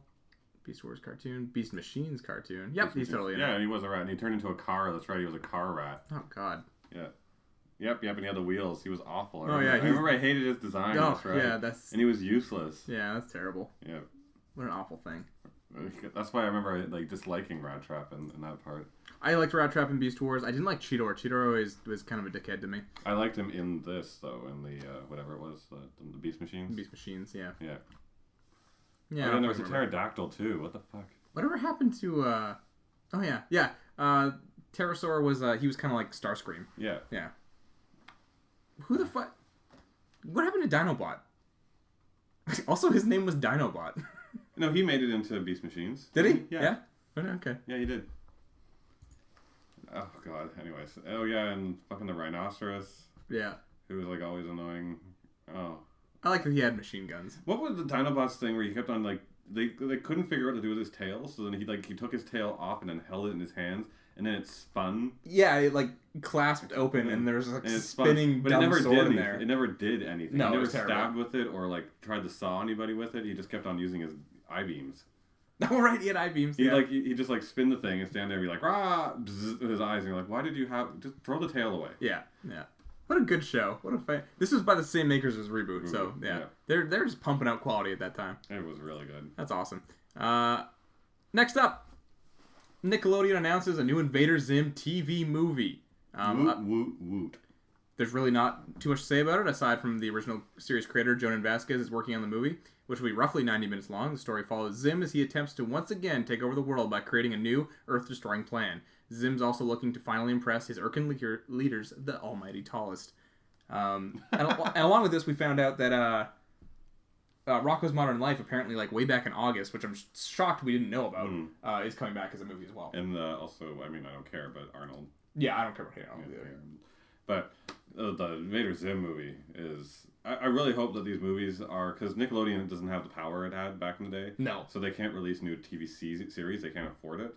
Beast Wars cartoon. Beast Machines cartoon. Yep, he's totally in it. Yeah, and he was a rat, and he turned into a car. That's right, he was a car rat. Oh, God. Yeah. Yep, and he had the wheels. He was awful. I remember I hated his design. Oh, that's right. yeah, that's... And he was useless. Yeah, that's terrible. Yeah. What an awful thing. That's why I remember like disliking Rat Trap in that part. I liked Rat Trap and Beast Wars. I didn't like Cheetor. Cheetor always was kind of a dickhead to me. I liked him in this, though, in the, whatever it was, the Beast Machines. Beast Machines, yeah. Yeah. Yeah. And then there was a pterodactyl, too. What the fuck? Whatever happened to, oh, yeah. Yeah. Pterosaur was, he was kind of like Starscream. Yeah. Yeah. Who the fuck? What happened to Dinobot? Also, his name was Dinobot. No, he made it into Beast Machines. Did he? Yeah. Okay. Yeah, he did. Oh, God. Anyways. Oh, yeah, and fucking the rhinoceros. Yeah. Who was, like, always annoying. Oh. I like that he had machine guns. What was the Dinobots thing where he kept on, like, they couldn't figure out what to do with his tail, so then he took his tail off and then held it in his hands, and then it spun. Yeah, it, like, clasped open, and there's, like, spinning but it never sword did in there. It never did anything. No, he it never was terrible. stabbed with it or, like, tried to saw anybody with it. He just kept on using his I-beams. Oh, right, he had I-beams. He just, like, spin the thing and stand there and be like, rah, bzz, with his eyes, and you're like, why did you have... Just throw the tail away. Yeah. What a good show. What a fight. This was by the same makers as Reboot, so, yeah. They're just pumping out quality at that time. It was really good. That's awesome. Next up, Nickelodeon announces a new Invader Zim TV movie. Woot. There's really not too much to say about it, aside from the original series creator, Jonan Vasquez, is working on the movie, which will be roughly 90 minutes long. The story follows Zim as he attempts to once again take over the world by creating a new, Earth-destroying plan. Zim's also looking to finally impress his Urkin leaders, the almighty tallest. And along with this, we found out that Rocko's Modern Life, apparently, like, way back in August, which I'm shocked we didn't know about, is coming back as a movie as well. And also, I mean, I don't care, but Arnold. Yeah, I don't care about Arnold either. But the Invader Zim movie is... I really hope that these movies are... Because Nickelodeon doesn't have the power it had back in the day. No. So they can't release new TV series. They can't afford it.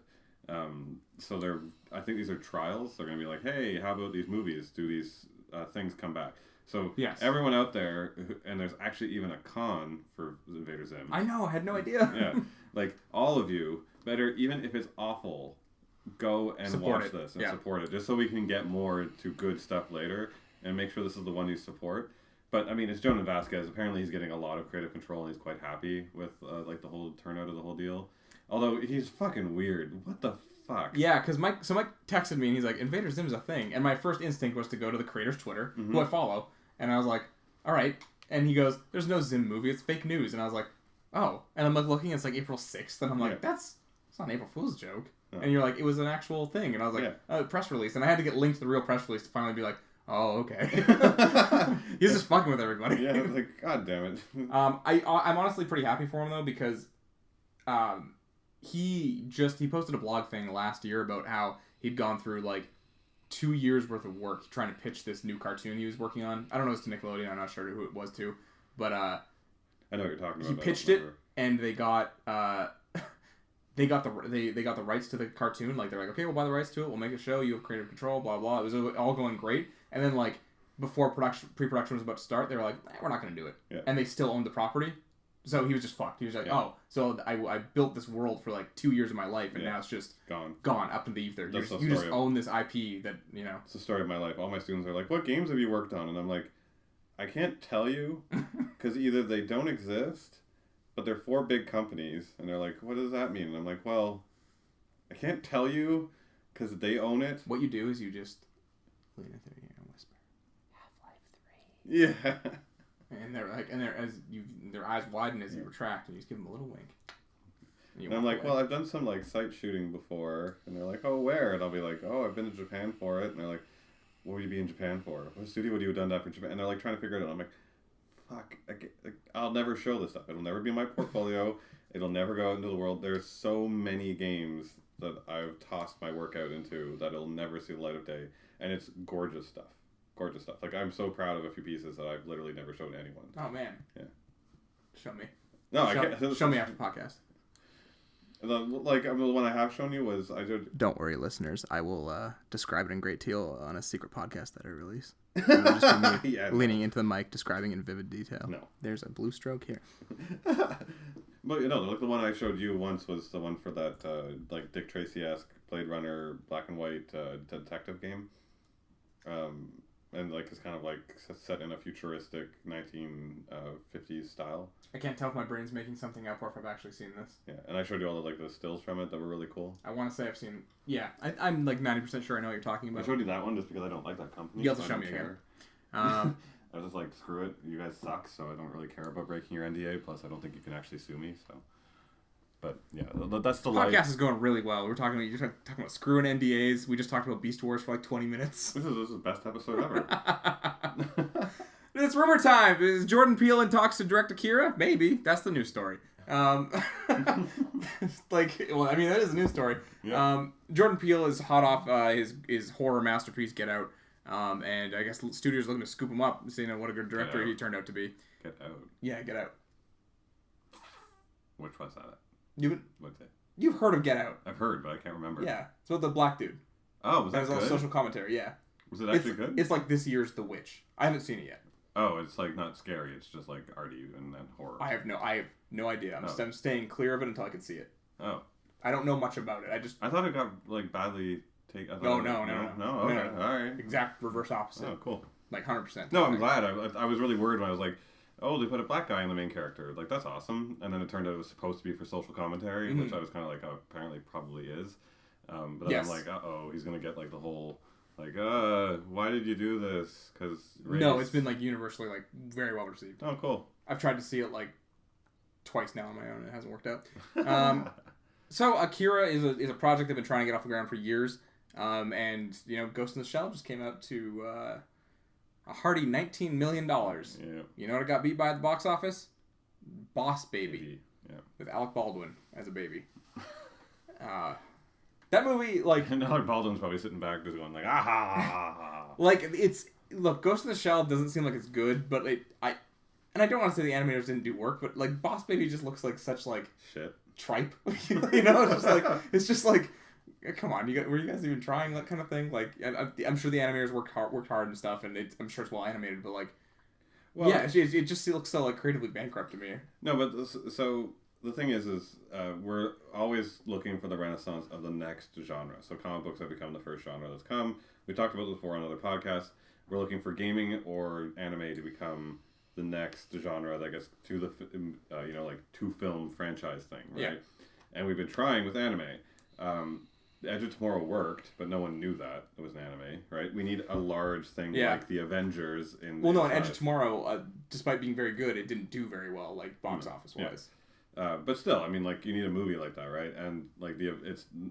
So I think these are trials. They're going to be like, hey, how about these movies? Do these things come back? So yes. Everyone out there, and there's actually even a con for Invader Zim. I know, I had no idea. Yeah. Like, all of you, better, even if it's awful, go and watch this and support it. Just so we can get more to good stuff later and make sure this is the one you support. But, I mean, it's Jonan Vasquez. Apparently he's getting a lot of creative control and he's quite happy with, like, the whole turnout of the whole deal. Although, he's fucking weird. What the fuck? Yeah, because Mike texted me and he's like, Invader Zim is a thing. And my first instinct was to go to the creator's Twitter, who I follow. And I was like, all right. And he goes, there's no Zim movie. It's fake news. And I was like, oh. And I'm like looking, it's like April 6th. And I'm like, it's not an April Fool's joke. No. And you're like, it was an actual thing. And I was like, press release. And I had to get linked to the real press release to finally be like, oh, okay. He's just fucking with everybody. Yeah, like, god damn it. I'm honestly pretty happy for him, though, because he posted a blog thing last year about how he'd gone through, like, 2 years worth of work trying to pitch this new cartoon he was working on. I don't know if it's to Nickelodeon. I'm not sure who it was to. But I know what you're talking about. He pitched it, and they got they got the rights to the cartoon. Like, they're like, okay, we'll buy the rights to it. We'll make a show. You have creative control, blah, blah. It was all going great. And then, like, before pre-production was about to start, they were like, we're not going to do it. Yeah. And they still owned the property. So he was just fucked. He was like, so I built this world for, like, 2 years of my life, and now it's just gone up in the ether. You just own this IP that, you know. It's the story of my life. All my students are like, what games have you worked on? And I'm like, I can't tell you, because either they don't exist, but they're 4 big companies, and they're like, what does that mean? And I'm like, well, I can't tell you, because they own it. What you do is you just lean into your ear and whisper, Half-Life 3. Yeah. And their eyes widen as you retract, and you just give them a little wink. And I'm like, well, I've done some, like, sight shooting before, and they're like, oh, where? And I'll be like, oh, I've been to Japan for it, and they're like, what would you be in Japan for? What studio would you have done that for Japan? And they're like trying to figure it out. I'm like, fuck, I'll never show this stuff. It'll never be in my portfolio. It'll never go out into the world. There's so many games that I've tossed my work out into that it'll never see the light of day. And it's gorgeous stuff. Gorgeous stuff. Like, I'm so proud of a few pieces that I've literally never shown anyone. Oh, man. Yeah. Show me. No, I can't. Show me after the podcast. The one I have shown you was I did. Don't worry, listeners. I will describe it in great deal on a secret podcast that I release. It'll just be me leaning into the mic, describing in vivid detail. No. There's a blue stroke here. But, you know, like the one I showed you once was the one for that, like, Dick Tracy-esque Blade Runner black and white detective game. And, like, it's kind of, like, set in a futuristic 1950s style. I can't tell if my brain's making something up or if I've actually seen this. Yeah, and I showed you all the, like, the stills from it that were really cool. I want to say I've seen... Yeah, I'm, like, 90% sure I know what you're talking about. I showed you that one just because I don't like that company. You have to show me again. I was just like, screw it, you guys suck, so I don't really care about breaking your NDA, plus I don't think you can actually sue me, so... But, yeah, that's the podcast is going really well. You're talking about screwing NDAs. We just talked about Beast Wars for like 20 minutes. This is the best episode ever. It's rumor time. Is Jordan Peele in talks to direct Akira? Maybe. That's the news story. Like, well, I mean, that is a news story. Yeah. Jordan Peele is hot off his horror masterpiece, Get Out. And I guess studios looking to scoop him up, seeing what a good director he turned out to be. Get Out. Yeah, Get Out. Which was that? What's it? You've heard of Get Out. I've heard, but I can't remember. Yeah. So the black dude. Oh, was that good? That was social commentary, yeah. Was it actually good? It's like this year's The Witch. I haven't seen it yet. Oh, it's like not scary. It's just like arty and horror. I have no idea. I'm staying clear of it until I can see it. Oh. I don't know much about it. I thought it got like badly taken. No. Okay. All right. Exact reverse opposite. Oh, cool. Like 100%. No, I'm glad. I was really worried when I was like, oh, they put a black guy in the main character. Like, that's awesome. And then it turned out it was supposed to be for social commentary, which I was kind of like, oh, apparently probably is. But then I'm like, uh-oh, he's going to get, like, the whole, like, why did you do this? Because No, it's been, like, universally, like, very well received. Oh, cool. I've tried to see it, like, twice now on my own, and it hasn't worked out. So, Akira is a project they've been trying to get off the ground for years. And, you know, Ghost in the Shell just came out to... a hearty $19 million. Yeah. You know what it got beat by at the box office? Boss Baby. Yeah. With Alec Baldwin as a baby. That movie, like... And Alec Baldwin's probably sitting back just going like, ah ha ha ha. Like, it's... Look, Ghost in the Shell doesn't seem like it's good, but I don't want to say the animators didn't do work, but, like, Boss Baby just looks like such, like... Shit. Tripe. You know? It's just like... Come on, were you guys even trying that kind of thing? Like, I'm sure the animators worked hard and stuff, and I'm sure it's well animated, but like, well, yeah, it just looks so like creatively bankrupt to me. No, but so the thing is we're always looking for the renaissance of the next genre. So comic books have become the first genre that's come. We talked about this before on other podcasts. We're looking for gaming or anime to become the next genre that gets to the like 2-film franchise thing, right? Yeah. And we've been trying with anime. Edge of Tomorrow worked, but no one knew that it was an anime, right? We need a large thing like the Avengers in... Well, no, and Edge of Tomorrow, despite being very good, it didn't do very well, like, box office-wise. Yeah. But still, I mean, like, you need a movie like that, right? And, like,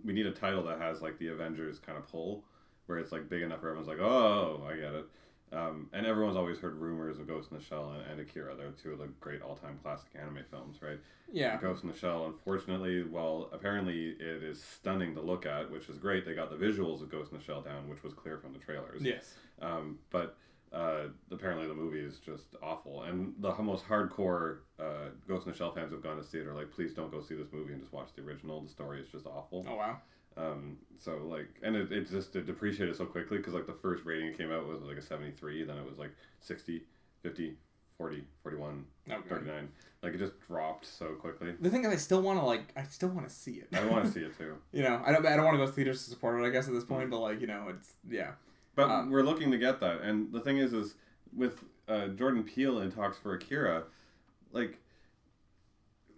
we need a title that has, like, the Avengers kind of pull, where it's, like, big enough where everyone's like, oh, I get it. And everyone's always heard rumors of Ghost in the Shell and Akira. They're two of the great all-time classic anime films, right? Yeah. Ghost in the Shell, unfortunately, well, apparently it is stunning to look at, which is great. They got the visuals of Ghost in the Shell down, which was clear from the trailers. Yes. But apparently the movie is just awful. And the most hardcore Ghost in the Shell fans have gone to see it are like, please don't go see this movie and just watch the original. The story is just awful. Oh, wow. So like, and it depreciated so quickly because like the first rating it came out was like a 73, then it was like 60, 50, 40, 41, 39. Like it just dropped so quickly. The thing is, I still want to see it. I want to see it too. You know, I don't want to go to theaters to support it, I guess, at this point, but like, you know, it's, yeah. But we're looking to get that. And the thing is with Jordan Peele in talks for Akira, like,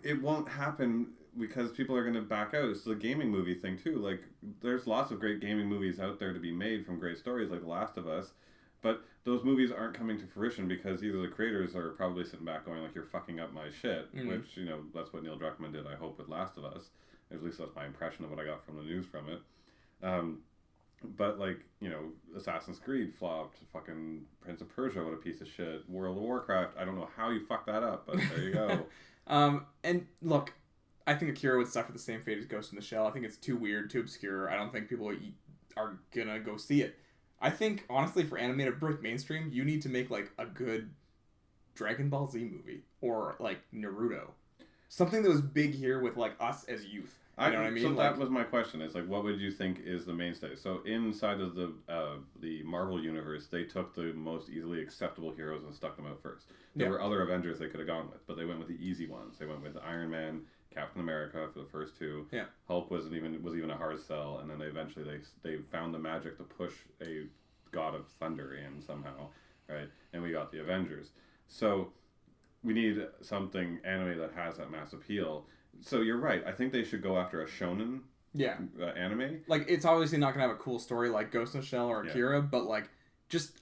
it won't happen because people are going to back out. It's the gaming movie thing too. Like, there's lots of great gaming movies out there to be made from great stories like The Last of Us, but those movies aren't coming to fruition because either the creators are probably sitting back going like, you're fucking up my shit, which, you know, that's what Neil Druckmann did, I hope, with Last of Us. At least that's my impression of what I got from the news from it. But, like, you know, Assassin's Creed flopped. Fucking Prince of Persia, what a piece of shit. World of Warcraft, I don't know how you fucked that up, but there you go. And look, I think Akira would suffer the same fate as Ghost in the Shell. I think it's too weird, too obscure. I don't think people are gonna go see it. I think, honestly, for anime to break mainstream, you need to make, like, a good Dragon Ball Z movie. Or, like, Naruto. Something that was big here with, like, us as youth. You know what I mean? So like, that was my question. It's like, what would you think is the mainstay? So inside of the Marvel universe, they took the most easily acceptable heroes and stuck them out first. There were other Avengers they could have gone with, but they went with the easy ones. They went with Iron Man, Captain America for the first two. Yeah. Hulk was even a hard sell, and then they found the magic to push a god of thunder in somehow, right? And we got the Avengers. So we need something anime that has that mass appeal. So you're right. I think they should go after a shonen anime. Like, it's obviously not going to have a cool story like Ghost in the Shell or Akira, but, like, just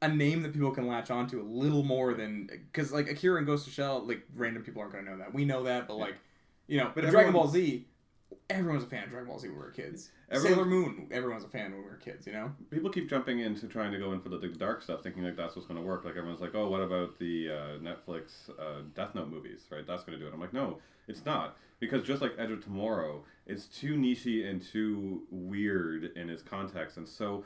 a name that people can latch onto a little more than... Because, like, Akira and Ghost in the Shell, like, random people aren't going to know that. We know that, but, like, you know... But Dragon Ball Z, everyone was a fan of Dragon Ball Z when we were kids. Sailor Moon, everyone was a fan when we were kids, you know? People keep jumping into trying to go in for the dark stuff, thinking like that's what's going to work. Like, everyone's like, oh, what about the Netflix Death Note movies, right? That's going to do it. I'm like, no, it's not. Because just like Edge of Tomorrow, it's too nichey and too weird in its context. And so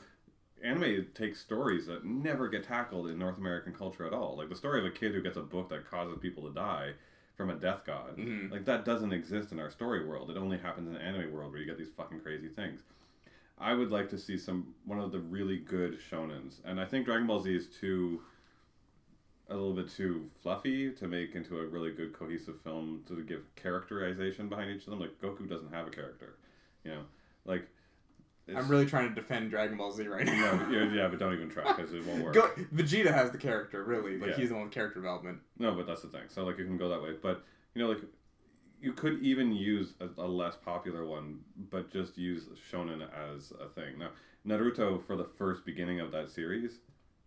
anime takes stories that never get tackled in North American culture at all. Like the story of a kid who gets a book that causes people to die from a death god. Mm-hmm. Like, that doesn't exist in our story world. It only happens in the anime world where you get these fucking crazy things. I would like to see one of the really good shonens. And I think Dragon Ball Z is a little bit too fluffy to make into a really good cohesive film to give characterization behind each of them. Like, Goku doesn't have a character, you know? Like, I'm really trying to defend Dragon Ball Z right now. Yeah, but don't even try, because it won't work. Vegeta has the character, really. Like, he's the one with character development. No, but that's the thing. So, like, you can go that way. But, you know, like, you could even use a less popular one, but just use shonen as a thing. Now, Naruto, for the first beginning of that series,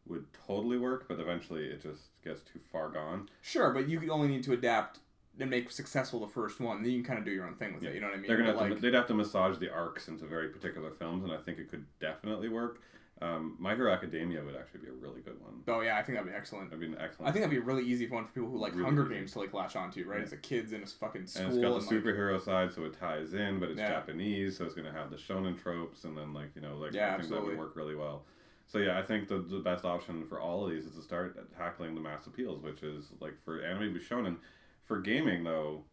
would totally work, but eventually it just gets too far gone. Sure, but you only need to adapt and make successful the first one. Then you can kind of do your own thing with it. You know what I mean? They'd have to massage the arcs into very particular films, and I think it could definitely work. My Hero Academia would actually be a really good one. Oh yeah, I think that'd be excellent. That'd be an excellent. I think that'd be a really easy one for people who like really Hunger Games to like latch onto, right? As a kids in a fucking school. And it's got the superhero side, so it ties in, but it's Japanese, so it's going to have the shonen tropes, and then I think that would work really well. So yeah, I think the best option for all of these is to start tackling the mass appeals, which is like for anime to be shonen. For gaming though,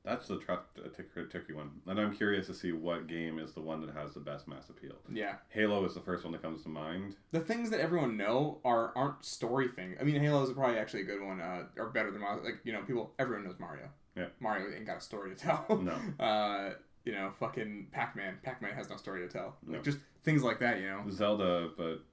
that's the tricky one. And I'm curious to see what game is the one that has the best mass appeal. Yeah. Halo is the first one that comes to mind. The things that everyone know aren't story things. I mean, Halo is probably actually a good one, or better than Mario. Like, you know, everyone knows Mario. Yeah. Mario ain't got a story to tell. No. You know, fucking Pac-Man. Pac-Man has no story to tell. Like, just things like that, you know. Zelda, but...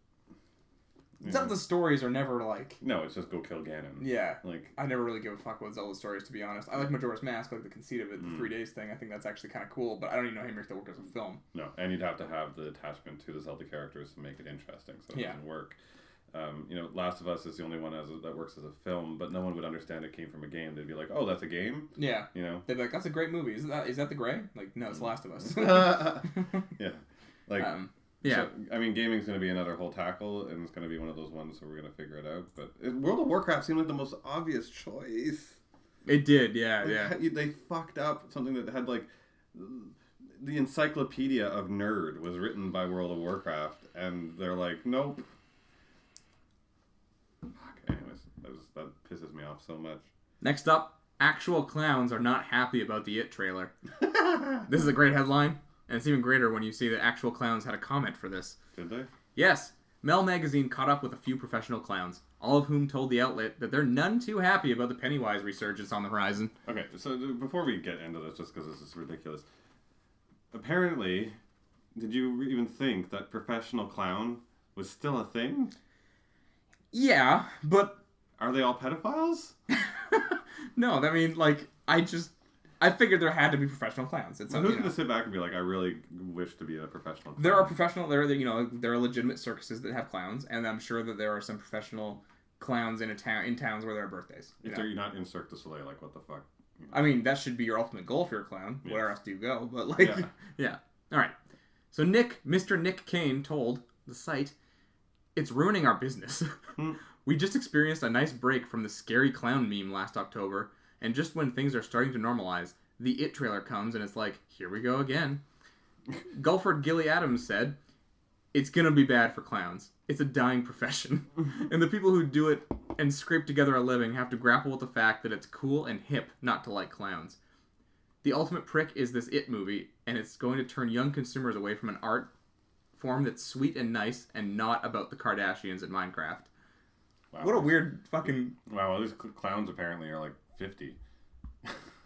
Zelda's stories are never like... No, it's just go kill Ganon. Yeah. Like, I never really give a fuck about Zelda's stories, to be honest. I like Majora's Mask, like the conceit of it, the 3 days thing. I think that's actually kind of cool, but I don't even know how you make that work as a film. No, and you'd have to have the attachment to the Zelda characters to make it interesting, so it doesn't work. You know, Last of Us is the only one that works as a film, but no one would understand it came from a game. They'd be like, "Oh, that's a game." Yeah. You know, they'd be like, "That's a great movie. Is that the Gray?" Like, no, it's Last of Us. Yeah. Like, so, I mean, gaming's going to be another whole tackle, and it's going to be one of those ones where we're going to figure it out. But World of Warcraft seemed like the most obvious choice. It did, yeah. They fucked up something that had like the encyclopedia of nerd was written by World of Warcraft, and they're like, nope. Anyways, that pisses me off so much. Next up, actual clowns are not happy about the It trailer. This is a great headline, and it's even greater when you see that actual clowns had a comment for this. Did they? Yes. Mel Magazine caught up with a few professional clowns, all of whom told the outlet that they're none too happy about the Pennywise resurgence on the horizon. Okay, so before we get into this, just because this is ridiculous, apparently, did you even think that professional clown was still a thing? Yeah, but... Are they all pedophiles? No, I mean, like, I figured there had to be professional clowns. Who's going to sit back and be like, I really wish to be a professional clown? There are legitimate circuses that have clowns, and I'm sure that there are some professional clowns in towns where there are birthdays. If you're not in Cirque du Soleil, like, what the fuck? I mean, that should be your ultimate goal if you're a clown. Yeah. Where else do you go? But, like, yeah. All right. So Mr. Nick Kane told the site, "It's ruining our business. We just experienced a nice break from the scary clown meme last October, and just when things are starting to normalize, the It trailer comes and it's like, here we go again." Gulford Gilly Adams said, "It's gonna be bad for clowns. It's a dying profession. And the people who do it and scrape together a living have to grapple with the fact that it's cool and hip not to like clowns. The ultimate prick is this It movie, and it's going to turn young consumers away from an art form that's sweet and nice and not about the Kardashians and Minecraft." Wow. What a weird fucking... Wow, well, these clowns apparently are like 50.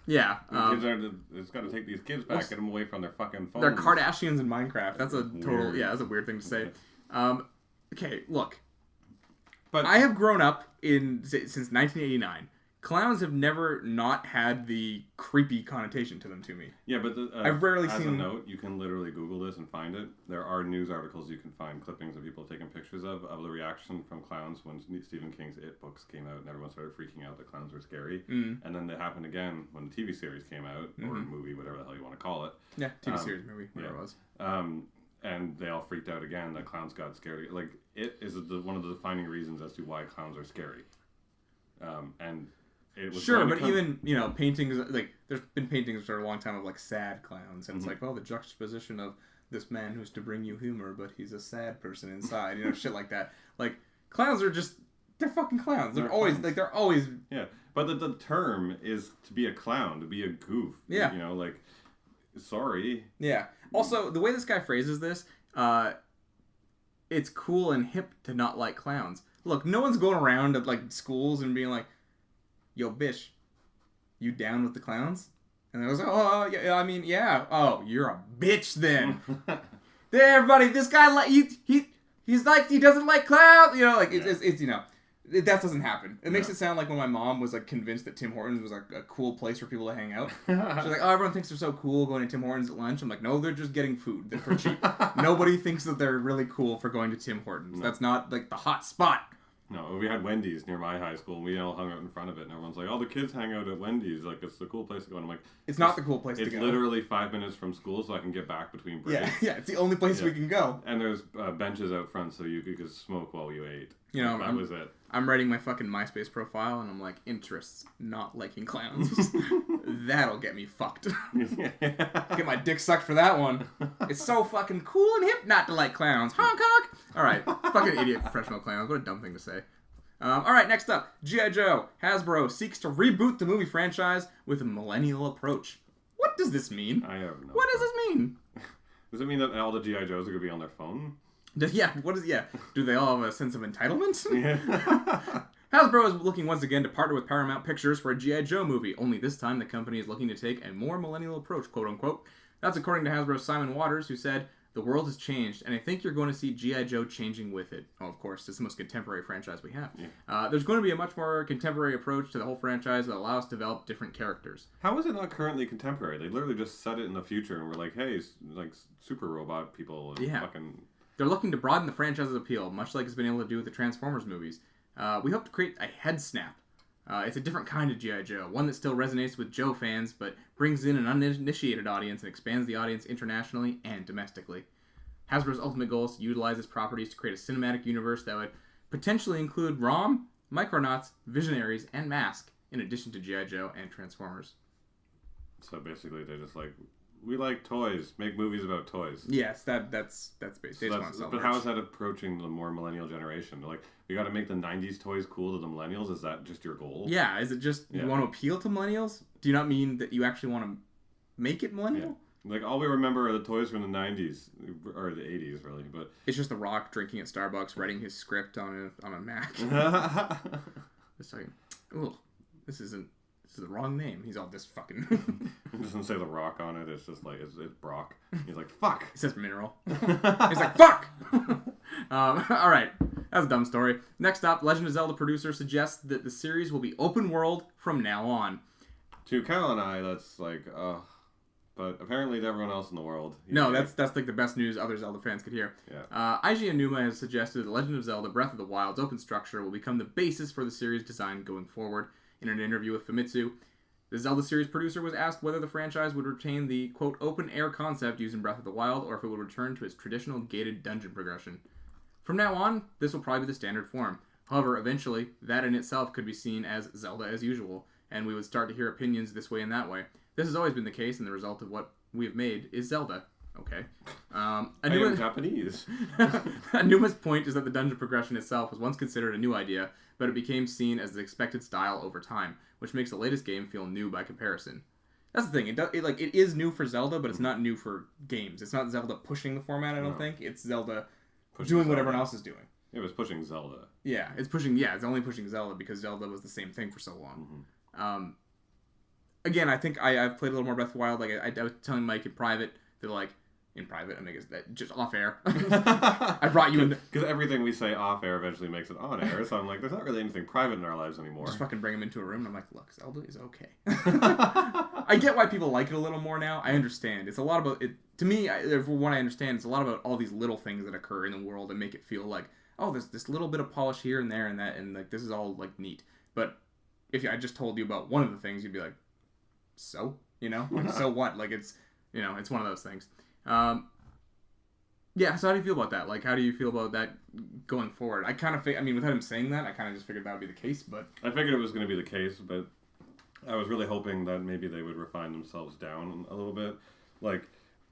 Yeah. It's got to take these kids back, get them away from their fucking phones. They're Kardashians in Minecraft. That's a total... Weird. Yeah, that's a weird thing to say. Okay, look. But I have grown up since 1989. Clowns have never not had the creepy connotation to them to me. Yeah, but I've rarely as seen... a note, you can literally Google this and find it. There are news articles you can find, clippings of people taking pictures of the reaction from clowns when Stephen King's It books came out and everyone started freaking out that clowns were scary. And then it happened again when the TV series came out, or movie, whatever the hell you want to call it. Yeah, TV series, movie, whatever it was. And they all freaked out again that clowns got scary. Like, It is one of the defining reasons as to why clowns are scary. And... Sure, but even, paintings, like, there's been paintings for a long time of, like, sad clowns, and it's like, well, the juxtaposition of this man who's to bring you humor, but he's a sad person inside, shit like that. Like, clowns are just, they're fucking clowns. They're always, clowns. Like, they're always... Yeah, but the term is to be a clown, to be a goof. Yeah. Sorry. Yeah. Also, the way this guy phrases this, it's cool and hip to not like clowns. Look, no one's going around at, like, schools and being like, "Yo, bitch, you down with the clowns?" And I was like, "Oh, yeah, I mean, yeah. Oh, you're a bitch then." There, everybody, this guy, he's like, he doesn't like clowns. It's that doesn't happen. It makes it sound like when my mom was, like, convinced that Tim Hortons was, like, a cool place for people to hang out. She's like, "Oh, everyone thinks they're so cool going to Tim Hortons at lunch." I'm like, "No, they're just getting food. They're for cheap." Nobody thinks that they're really cool for going to Tim Hortons. No. That's not, like, the hot spot. No, we had Wendy's near my high school, and we all hung out in front of it, and everyone's like, "Oh, the kids hang out at Wendy's. Like, it's the cool place to go." And I'm like, "It's not the cool place to go. It's literally 5 minutes from school, so I can get back between breaks." Yeah, it's the only place we can go. And there's benches out front, so you could smoke while you ate. That was it. I'm writing my fucking MySpace profile, and I'm like, interests, not liking clowns. That'll get me fucked. Get my dick sucked for that one. It's so fucking cool and hip not to like clowns. Honk honk. All right, fucking idiot professional clowns. What a dumb thing to say. All right, next up, G.I. Joe. Hasbro seeks to reboot the movie franchise with a millennial approach. What does this mean? I have no What does this mean? Does it mean that all the G.I. Joes are going to be on their phone? Yeah, do they all have a sense of entitlement? Yeah. Hasbro is looking once again to partner with Paramount Pictures for a G.I. Joe movie, only this time the company is looking to take a more millennial approach, quote-unquote. That's according to Hasbro's Simon Waters, who said, "The world has changed, and I think you're going to see G.I. Joe changing with it." Oh, of course, it's the most contemporary franchise we have. Yeah. There's going to be a much more contemporary approach to the whole franchise that allows us to develop different characters. How is it not currently contemporary? They literally just set it in the future, and we're like, hey, like, super robot people and fucking... They're looking to broaden the franchise's appeal, much like it's been able to do with the Transformers movies. We hope to create a head snap. It's a different kind of G.I. Joe, one that still resonates with Joe fans, but brings in an uninitiated audience and expands the audience internationally and domestically. Hasbro's ultimate goal is to utilize its properties to create a cinematic universe that would potentially include ROM, Micronauts, Visionaries, and Mask, in addition to G.I. Joe and Transformers. So basically they're just like, we like toys, make movies about toys. Yes, that's basically. But how is that approaching the more millennial generation? Like, we got to make the 90s toys cool to the millennials? Is that just your goal? Yeah, is it just you want to appeal to millennials? Do you not mean that you actually want to make it millennial? Yeah. Like, all we remember are the toys from the 90s, or the 80s, really, but... It's just The Rock drinking at Starbucks, writing his script on a Mac. Just like, ooh, this is the wrong name. He's all this fucking... It doesn't say The Rock on it, it's just like, it's Brock. He's like, fuck! It says Mineral. He's like, fuck! Alright, that's a dumb story. Next up, Legend of Zelda producer suggests that the series will be open world from now on. To Kyle and I, that's like, but apparently to everyone else in the world. No, that's like the best news other Zelda fans could hear. Yeah. Eiji Aonuma has suggested that Legend of Zelda Breath of the Wild's open structure will become the basis for the series design going forward. In an interview with Famitsu, The Zelda series producer was asked whether the franchise would retain the, quote, open-air concept used in Breath of the Wild, or if it would return to its traditional gated dungeon progression. From now on, this will probably be the standard form. However, eventually, that in itself could be seen as Zelda as usual, and we would start to hear opinions this way and that way. This has always been the case, and the result of what we have made is Zelda. Okay. I am Japanese. Anuma's point is that the dungeon progression itself was once considered a new idea, but it became seen as the expected style over time, which makes the latest game feel new by comparison. That's the thing. It is new for Zelda, but it's not new for games. It's not Zelda pushing the format, I don't think. It's Zelda doing what everyone else is doing. It was pushing Zelda. Yeah, it's only pushing Zelda because Zelda was the same thing for so long. Mm-hmm. Again, I think I've played a little more Breath of the Wild. Like I was telling Mike in private, that like, in private, I mean, that just off air. I brought you in. Because everything we say off air eventually makes it on air. So I'm like, there's not really anything private in our lives anymore. Just fucking bring him into a room and I'm like, look, Zelda is okay. I get why people like it a little more now. I understand. It's a lot about it. To me, from what I understand, it's a lot about all these little things that occur in the world and make it feel like, oh, there's this little bit of polish here and there and that, and like this is all like neat. But if I just told you about one of the things, you'd be like, so? Like, so what? Like it's one of those things. Yeah, so how do you feel about that? Like, how do you feel about that going forward? I kind of without him saying that, I kind of just figured that would be the case, but... I figured it was going to be the case, but I was really hoping that maybe they would refine themselves down a little bit. Like,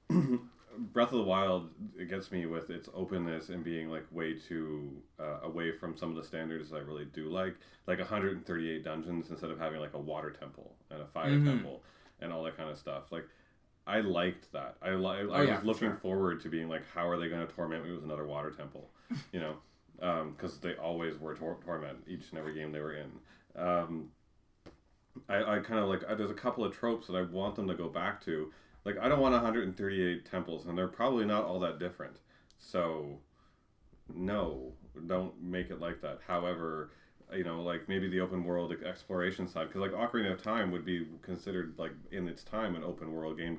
Breath of the Wild, it gets me with its openness and being, like, way too away from some of the standards I really do like. Like, 138 dungeons instead of having, like, a water temple and a fire temple and all that kind of stuff. Like, I liked that. I was looking forward to being like, how are they going to torment me with another water temple? Because they always were torment each and every game they were in. I kind of like, there's a couple of tropes that I want them to go back to. Like, I don't want 138 temples, and they're probably not all that different. So, no, don't make it like that. However, like maybe the open world exploration side, because like Ocarina of Time would be considered like in its time an open world game.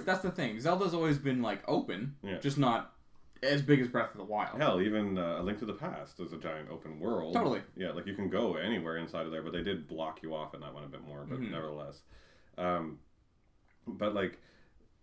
That's the thing. Zelda's always been like open, just not as big as Breath of the Wild. Hell, even A Link to the Past is a giant open world. Totally. Yeah, like you can go anywhere inside of there, but they did block you off in that one a bit more. But nevertheless, but like.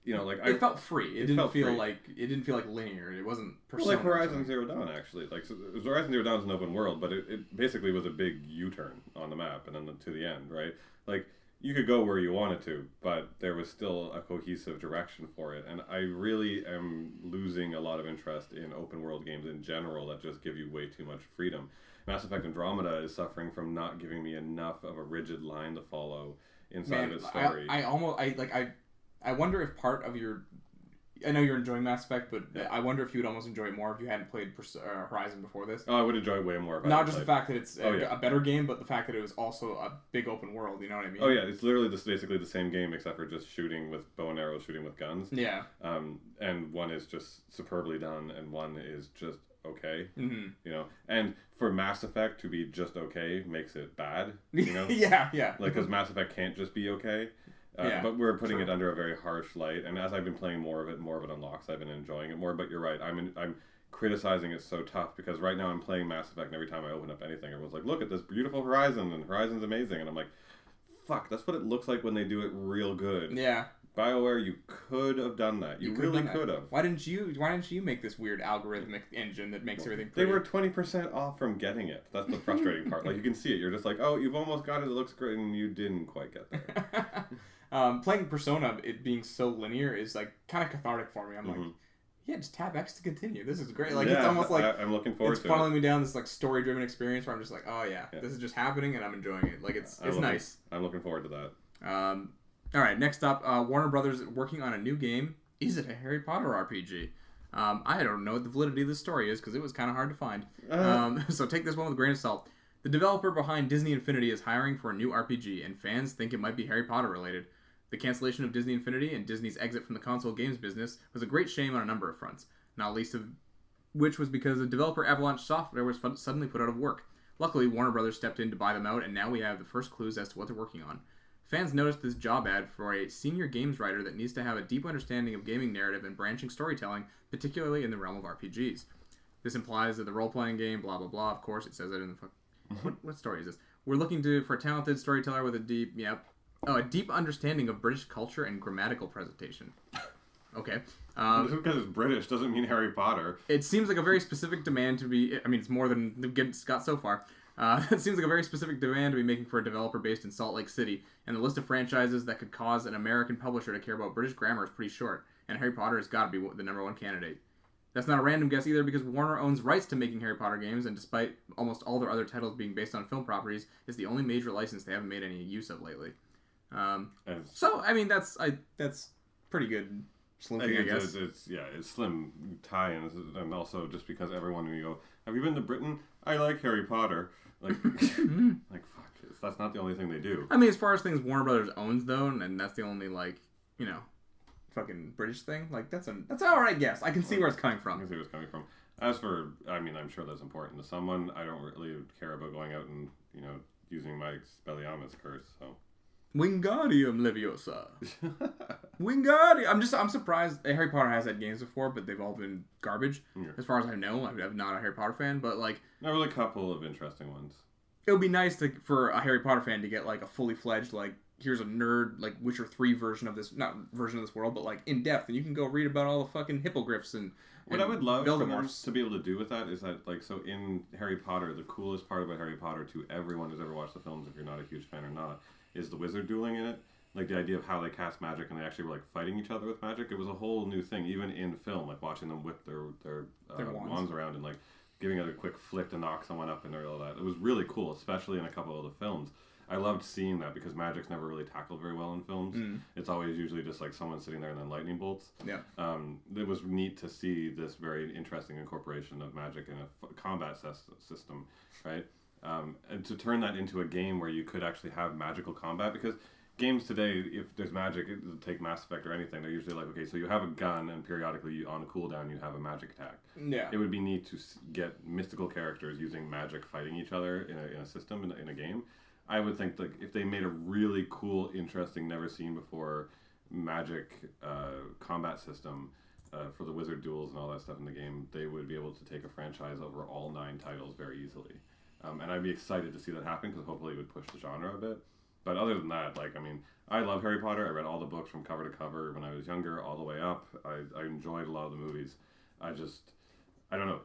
It felt free. It didn't feel like linear. It wasn't Persona. Well, like Horizon Zero Dawn, actually. Like Horizon Zero Dawn is an open world, but it basically was a big U-turn on the map and then to the end, right? Like you could go where you wanted to, but there was still a cohesive direction for it. And I really am losing a lot of interest in open world games in general that just give you way too much freedom. Mass Effect Andromeda is suffering from not giving me enough of a rigid line to follow inside of its story. I wonder if part of your... I know you're enjoying Mass Effect, but I wonder if you would almost enjoy it more if you hadn't played Horizon before this. Oh, I would enjoy it way more if Not just the fact that it's a better game, but the fact that it was also a big open world, you know what I mean? Oh, yeah, it's literally basically the same game except for just shooting with bow and arrows, shooting with guns. Yeah. And one is just superbly done, and one is just okay. Mm-hmm. And for Mass Effect to be just okay makes it bad, Yeah. Like, because Mass Effect can't just be okay. But we're putting it under a very harsh light, and as I've been playing more of it unlocks. I've been enjoying it more. But you're right, I'm criticizing it so tough because right now I'm playing Mass Effect, and every time I open up anything, everyone's like, "Look at this beautiful Horizon, and Horizon's amazing," and I'm like, "Fuck, that's what it looks like when they do it real good." Yeah. BioWare, you could have done that. You really could have. Why didn't you make this weird algorithmic engine that makes everything pretty? They were 20% off from getting it. That's the frustrating part. Like, you can see it. You're just like, oh, you've almost got it. It looks great, and you didn't quite get there. Playing Persona, it being so linear, is like kind of cathartic for me. I'm like, yeah, just tap X to continue. This is great. Like, it's almost like I'm looking forward to it. It's funneling me down this like story-driven experience where I'm just like, oh yeah, this is just happening and I'm enjoying it. Like, it's nice. I'm looking forward to that. All right, next up, Warner Brothers working on a new game. Is it a Harry Potter RPG? I don't know what the validity of this story is because it was kind of hard to find. So take this one with a grain of salt. The developer behind Disney Infinity is hiring for a new RPG, and fans think it might be Harry Potter related. The cancellation of Disney Infinity and Disney's exit from the console games business was a great shame on a number of fronts, not least of which was because the developer Avalanche Software was suddenly put out of work. Luckily, Warner Brothers stepped in to buy them out, and now we have the first clues as to what they're working on. Fans noticed this job ad for a senior games writer that needs to have a deep understanding of gaming narrative and branching storytelling, particularly in the realm of RPGs. This implies that the role-playing game, blah blah blah, of course, it says it in the... What story is this? We're looking for a talented storyteller with a deep... Yep. Oh, a deep understanding of British culture and grammatical presentation. Okay. Just because it's British doesn't mean Harry Potter. It seems like a very specific demand to be... I mean, it's more than it's got so far. It seems like a very specific demand to be making for a developer based in Salt Lake City, and the list of franchises that could cause an American publisher to care about British grammar is pretty short, and Harry Potter has got to be the number one candidate. That's not a random guess either, because Warner owns rights to making Harry Potter games, and despite almost all their other titles being based on film properties, it's the only major license they haven't made any use of lately. So, I mean, that's pretty good slinking, I guess. It's slim tie-ins, and also just because everyone, when you go, have you been to Britain? I like Harry Potter. Like, like fuck, that's not the only thing they do. I mean, as far as things Warner Brothers owns, though, and that's the only, like, you know, fucking British thing, like, that's an alright guess. I can see where it's coming from. I can see where it's coming from. As for, I mean, I'm sure that's important to someone. I don't really care about going out and, you know, using my Expelliarmus curse, so... Wingardium Leviosa. Wingardium. I'm surprised Harry Potter has had games before, but they've all been garbage. Yeah. As far as I know, I'm not a Harry Potter fan, but like there was a couple of interesting ones. It would be nice for a Harry Potter fan to get like a fully fledged like here's a nerd like Witcher 3 version of this, not version of this world, but like in depth, and you can go read about all the fucking hippogriffs and. What I would love for them to be able to do with that is that, like, so in Harry Potter, the coolest part about Harry Potter to everyone who's ever watched the films, if you're not a huge fan or not, is the wizard dueling in it. Like, the idea of how they cast magic and they actually were, like, fighting each other with magic. It was a whole new thing, even in film, like, watching them whip their wands around and, like, giving it a quick flick to knock someone up and all that. It was really cool, especially in a couple of the films. I loved seeing that because magic's never really tackled very well in films. Mm. It's always usually just like someone sitting there and then lightning bolts. Yeah. It was neat to see this very interesting incorporation of magic in a combat system, right? And to turn that into a game where you could actually have magical combat, because games today, if there's magic, take Mass Effect or anything, they're usually like, okay, so you have a gun and periodically on a cooldown you have a magic attack. Yeah. It would be neat to get mystical characters using magic fighting each other in a system, in a game. I would think like if they made a really cool, interesting, never seen before magic combat system for the wizard duels and all that stuff in the game, they would be able to take a franchise over all 9 titles very easily. And I'd be excited to see that happen because hopefully it would push the genre a bit. But other than that, like, I mean, I love Harry Potter. I read all the books from cover to cover when I was younger, all the way up. I enjoyed a lot of the movies. I don't know,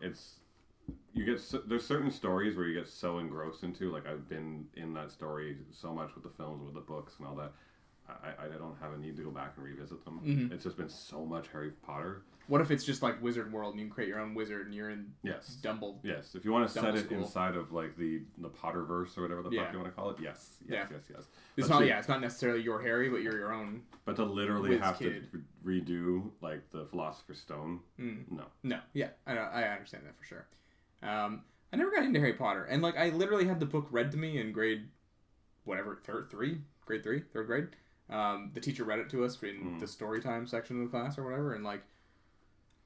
there's certain stories where you get so engrossed into, like I've been in that story so much with the films, with the books and all that, I don't have a need to go back and revisit them. Mm-hmm. It's just been so much Harry Potter. What if it's just like Wizard World and you can create your own wizard and you're in Dumble? Yes, if you want to set it inside of like the Potterverse or whatever the fuck you want to call it, yes. It's not necessarily your Harry, but you're your own. But to literally have to redo like the Philosopher's Stone, no, yeah, I understand that for sure. I never got into Harry Potter, and like I literally had the book read to me in grade third grade. The teacher read it to us in the story time section of the class or whatever, and like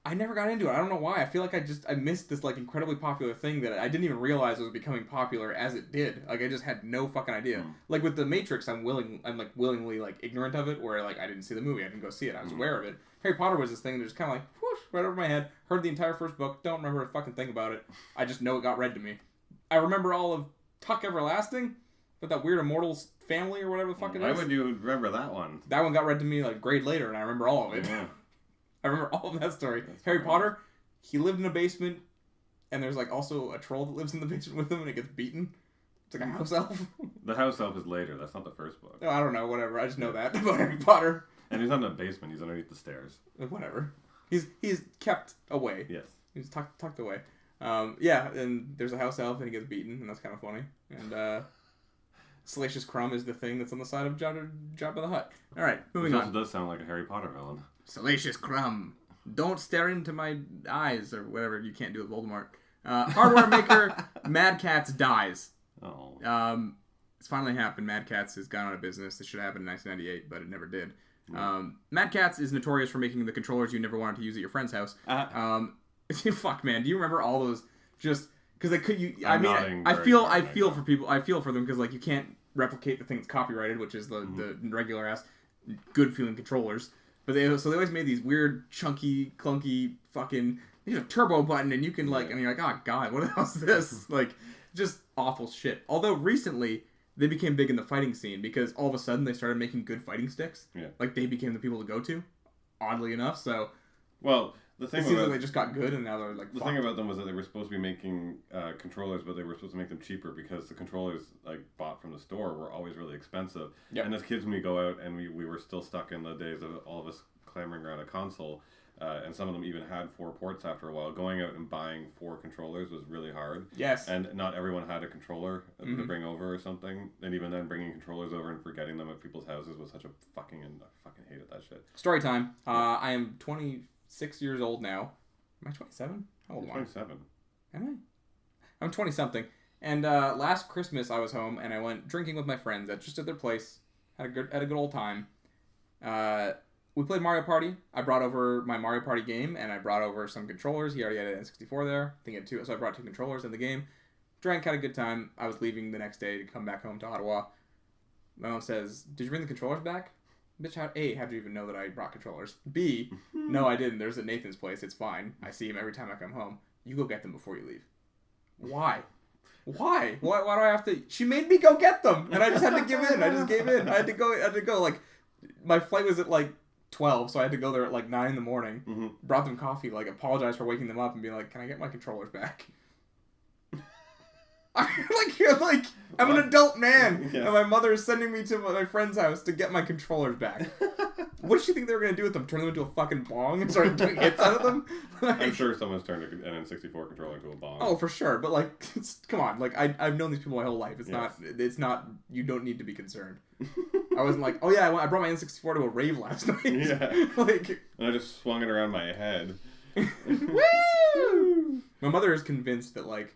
I never got into it. I don't know why. I feel like I missed this like incredibly popular thing that I didn't even realize was becoming popular as it did. Like I just had no fucking idea. Like with The Matrix, I'm willingly like ignorant of it, where like I didn't see the movie, I didn't go see it, I was aware of it. Harry Potter was this thing that just kind of like whoosh, right over my head. Heard the entire first book, don't remember a fucking thing about it. I just know it got read to me. I remember all of Tuck Everlasting, with that weird Immortals family or whatever the fuck it is. Why would you remember that one? That one got read to me like a grade later, and I remember all of it. Yeah. I remember all of that story. That's Harry Potter, he lived in a basement, and there's like also a troll that lives in the basement with him, and it gets beaten. It's like a house elf. The house elf is later. That's not the first book. No, I don't know. Whatever. I just know that about Harry Potter. And he's not in the basement. He's underneath the stairs. Whatever. He's kept away. Yes. He's tucked away. And there's a house elf, and he gets beaten, and that's kind of funny. And Salacious Crumb is the thing that's on the side of Jabba the Hutt. All right, moving on. It also does sound like a Harry Potter villain. Salacious Crumb, don't stare into my eyes, or whatever you can't do with Voldemort. Hardware maker Mad Catz dies. Oh. It's finally happened. Mad Catz has gone out of business. This should have happened in 1998, but it never did. Mad Catz is notorious for making the controllers you never wanted to use at your friend's house. Fuck, man, do you remember all those? Just because they could. I feel for people. I feel for them because like you can't replicate the thing that's copyrighted, which is the regular ass good feeling controllers. But they always made these weird, chunky, clunky, fucking turbo button, and you can like, and you're like, oh god, what the hell is this? Like, just awful shit. Although recently, they became big in the fighting scene because all of a sudden they started making good fighting sticks. Yeah. Like, they became the people to go to, oddly enough. So, well, the thing it seems like they just got good and now they're like, the thing about them was that they were supposed to be making controllers, but they were supposed to make them cheaper because the controllers like bought from the store were always really expensive. Yep. And as kids, when we go out and we were still stuck in the days of all of us clamoring around a console, and some of them even had 4 ports after a while. Going out and buying 4 controllers was really hard. Yes. And not everyone had a controller to bring over or something. And even then, bringing controllers over and forgetting them at people's houses was such a fucking... I fucking hated that shit. Story time. I am 26 years old now. Am I 27? How old am I? 27. Am I? I'm 20-something. And last Christmas, I was home, and I went drinking with my friends at their place. Had a good old time. We played Mario Party. I brought over my Mario Party game, and I brought over some controllers. He already had an N64 there. I think he had 2, so I brought 2 controllers in the game. Drank, had a good time. I was leaving the next day to come back home to Ottawa. My mom says, "Did you bring the controllers back?" Bitch, how'd you even know that I brought controllers? B, no, I didn't. There's at Nathan's place. It's fine. I see him every time I come home. You go get them before you leave. Why? Why do I have to? She made me go get them, and I just had to give in. I just gave in. I had to go. Like, my flight was at like 12, so I had to go there at like 9 in the morning. Mm-hmm. Brought them coffee, like apologized for waking them up, and be like, "Can I get my controllers back?" I'm an adult man, Yes. and my mother is sending me to my friend's house to get my controllers back. What did she think they were gonna do with them? Turn them into a fucking bong and start doing hits out of them? I'm sure someone's turned an N64 controller into a bomb. Oh, for sure. But like, come on. Like, I've known these people my whole life. It's not. You don't need to be concerned. I wasn't like, oh yeah, I brought my N64 to a rave last night. Yeah. Like, and I just swung it around my head. woo! My mother is convinced that like,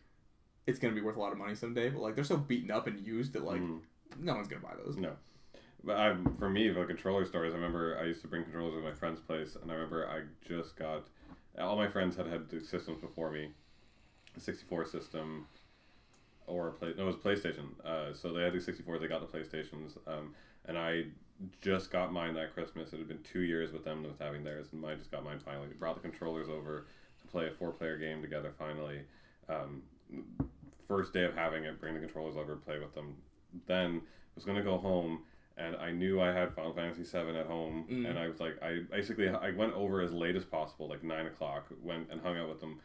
it's gonna be worth a lot of money someday. But like, they're so beaten up and used that like, no one's gonna buy those. No. But for me, the controller stories, I remember I used to bring controllers to my friend's place, and I remember I just got... All my friends had the systems before me. A 64 system, or it was PlayStation. So they had the 64, they got the PlayStations, and I just got mine that Christmas. It had been 2 years with them with having theirs, and I just got mine finally. Brought the controllers over to play a 4-player game together finally. First day of having it, bring the controllers over, play with them. Then was going to go home, and I knew I had Final Fantasy VII at home, and I was like, I went over as late as possible, like 9 o'clock, went and hung out with them,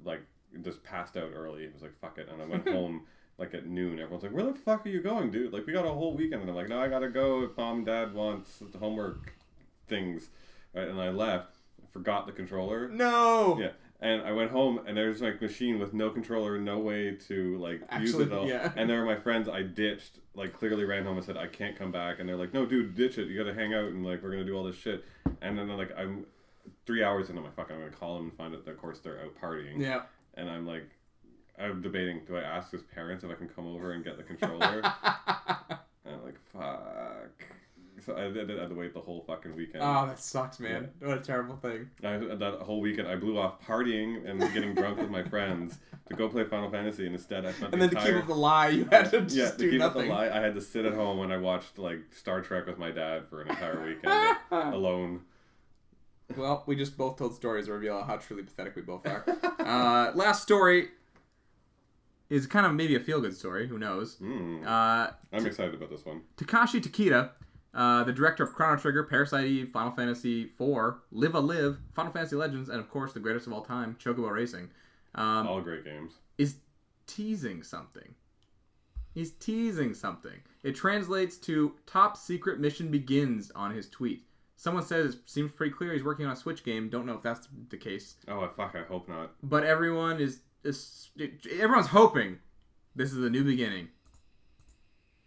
like, just passed out early. It was like, fuck it, and I went home, like, at noon. Everyone's like, where the fuck are you going, dude? Like, we got a whole weekend, and I'm like, no, I gotta go if Mom and Dad wants the homework things, right? And I left, forgot the controller. No! Yeah. And I went home, and there's like a machine with no controller, no way to like use it all. Yeah. And there were my friends I ditched, like clearly ran home and said I can't come back. And they're like, no, dude, ditch it. You got to hang out, and like we're gonna do all this shit. And then like I'm 3 hours into my I'm gonna call them and find out that of course they're out partying. Yeah. And I'm debating, do I ask his parents if I can come over and get the controller? And I'm like, fuck. So I had to wait the whole fucking weekend. Oh, that sucks, man. Yeah. What a terrible thing. That whole weekend, I blew off partying and getting drunk with my friends to go play Final Fantasy, and instead I spent to keep up the lie, you had to just do to keep nothing. up the lie, I had to sit at home and I watched like Star Trek with my dad for an entire weekend alone. Well, we just both told stories that reveal how truly pathetic we both are. Last story is kind of maybe a feel-good story. Who knows? I'm excited about this one. Takashi Takeda, the director of Chrono Trigger, Parasite Eve, Final Fantasy IV, Live a Live, Final Fantasy Legends, and of course the greatest of all time, Chocobo Racing. All great games. Is teasing something. He's teasing something. It translates to top secret mission begins on his tweet. Someone says it seems pretty clear he's working on a Switch game. Don't know if that's the case. Oh, fuck, I hope not. But everyone's hoping this is the new beginning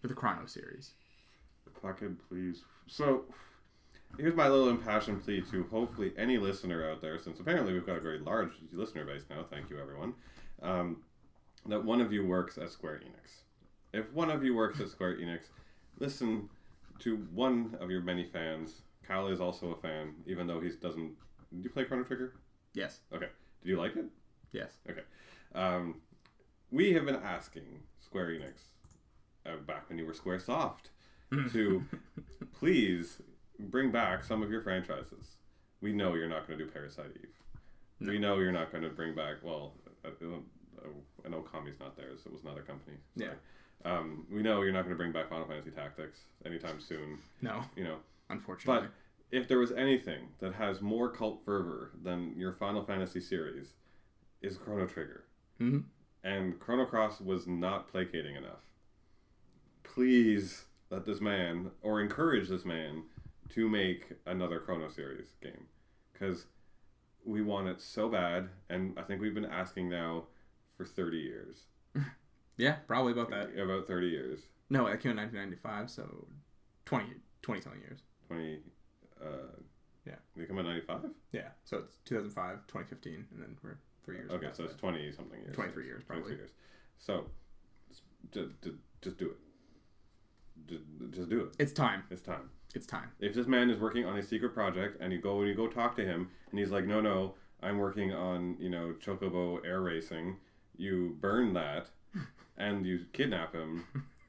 for the Chrono series. Fucking please. So, here's my little impassioned plea to hopefully any listener out there, since apparently we've got a very large listener base now, thank you everyone, that one of you works at Square Enix. If one of you works at Square Enix, listen to one of your many fans. Kyle is also a fan, even though he doesn't... Did you play Chrono Trigger? Yes. Okay. Did you like it? Yes. Okay. We have been asking Square Enix, back when you were Squaresoft, to please bring back some of your franchises. We know you're not going to do Parasite Eve. No. We know you're not going to bring back, well, an Kami's not theirs. It was not a company. Yeah. We know you're not going to bring back Final Fantasy Tactics anytime soon. No. You know. Unfortunately. But if there was anything that has more cult fervor than your Final Fantasy series, is Chrono Trigger. Mm-hmm. And Chrono Cross was not placating enough. Please let this man, or encourage this man, to make another Chrono series game. Because we want it so bad, and I think we've been asking now for 30 years. Yeah, probably about that. About 30 years. No, it came in 1995, so 20-something years. 20, yeah. They come out 95? Yeah, so it's 2005, 2015, and then we're 3 years. Okay, so it's 20-something years. 23 years, probably. 23 years. So, just do it. Just do it. It's time. It's time. It's time. If this man is working on a secret project, and you go talk to him, and he's like, no, I'm working on, Chocobo air racing, you burn that, and you kidnap him,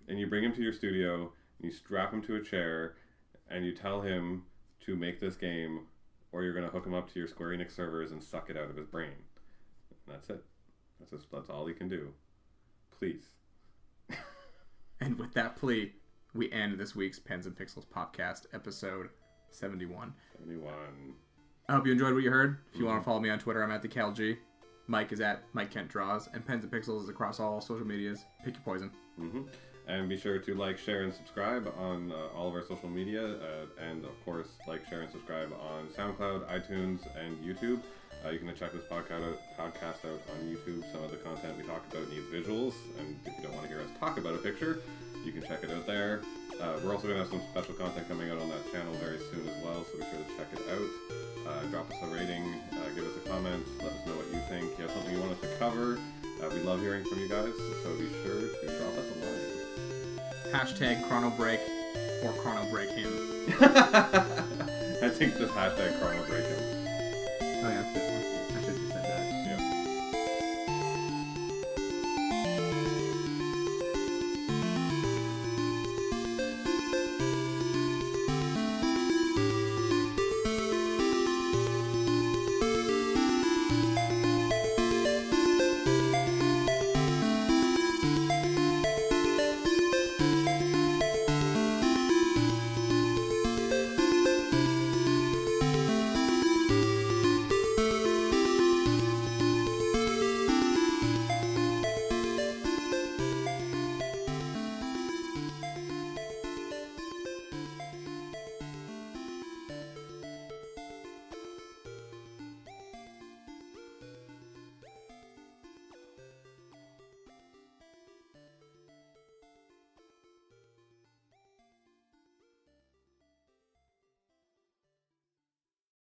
and you bring him to your studio, and you strap him to a chair, and you tell him to make this game, or you're going to hook him up to your Square Enix servers and suck it out of his brain. And that's it. That's all he can do. Please. And with that plea, we end this week's Pens and Pixels podcast, episode 71. 71. I hope you enjoyed what you heard. If you want to follow me on Twitter, I'm at the CalG. Mike is at Mike Kent Draws, and Pens and Pixels is across all social medias. Pick your poison. Mm-hmm. And be sure to like, share, and subscribe on all of our social media. And, of course, like, share, and subscribe on SoundCloud, iTunes, and YouTube. You can check this podcast out on YouTube. Some of the content we talk about needs visuals. And if you don't want to hear us talk about a picture, you can check it out there. We're also going to have some special content coming out on that channel very soon as well. So be sure to check it out. Drop us a rating. Give us a comment. Let us know what you think. If you have something you want us to cover, we love hearing from you guys. So be sure to drop us a line. Hashtag Chrono Break or Chrono Break him. I think this hashtag Chrono Break him. Oh yeah, that's a good one.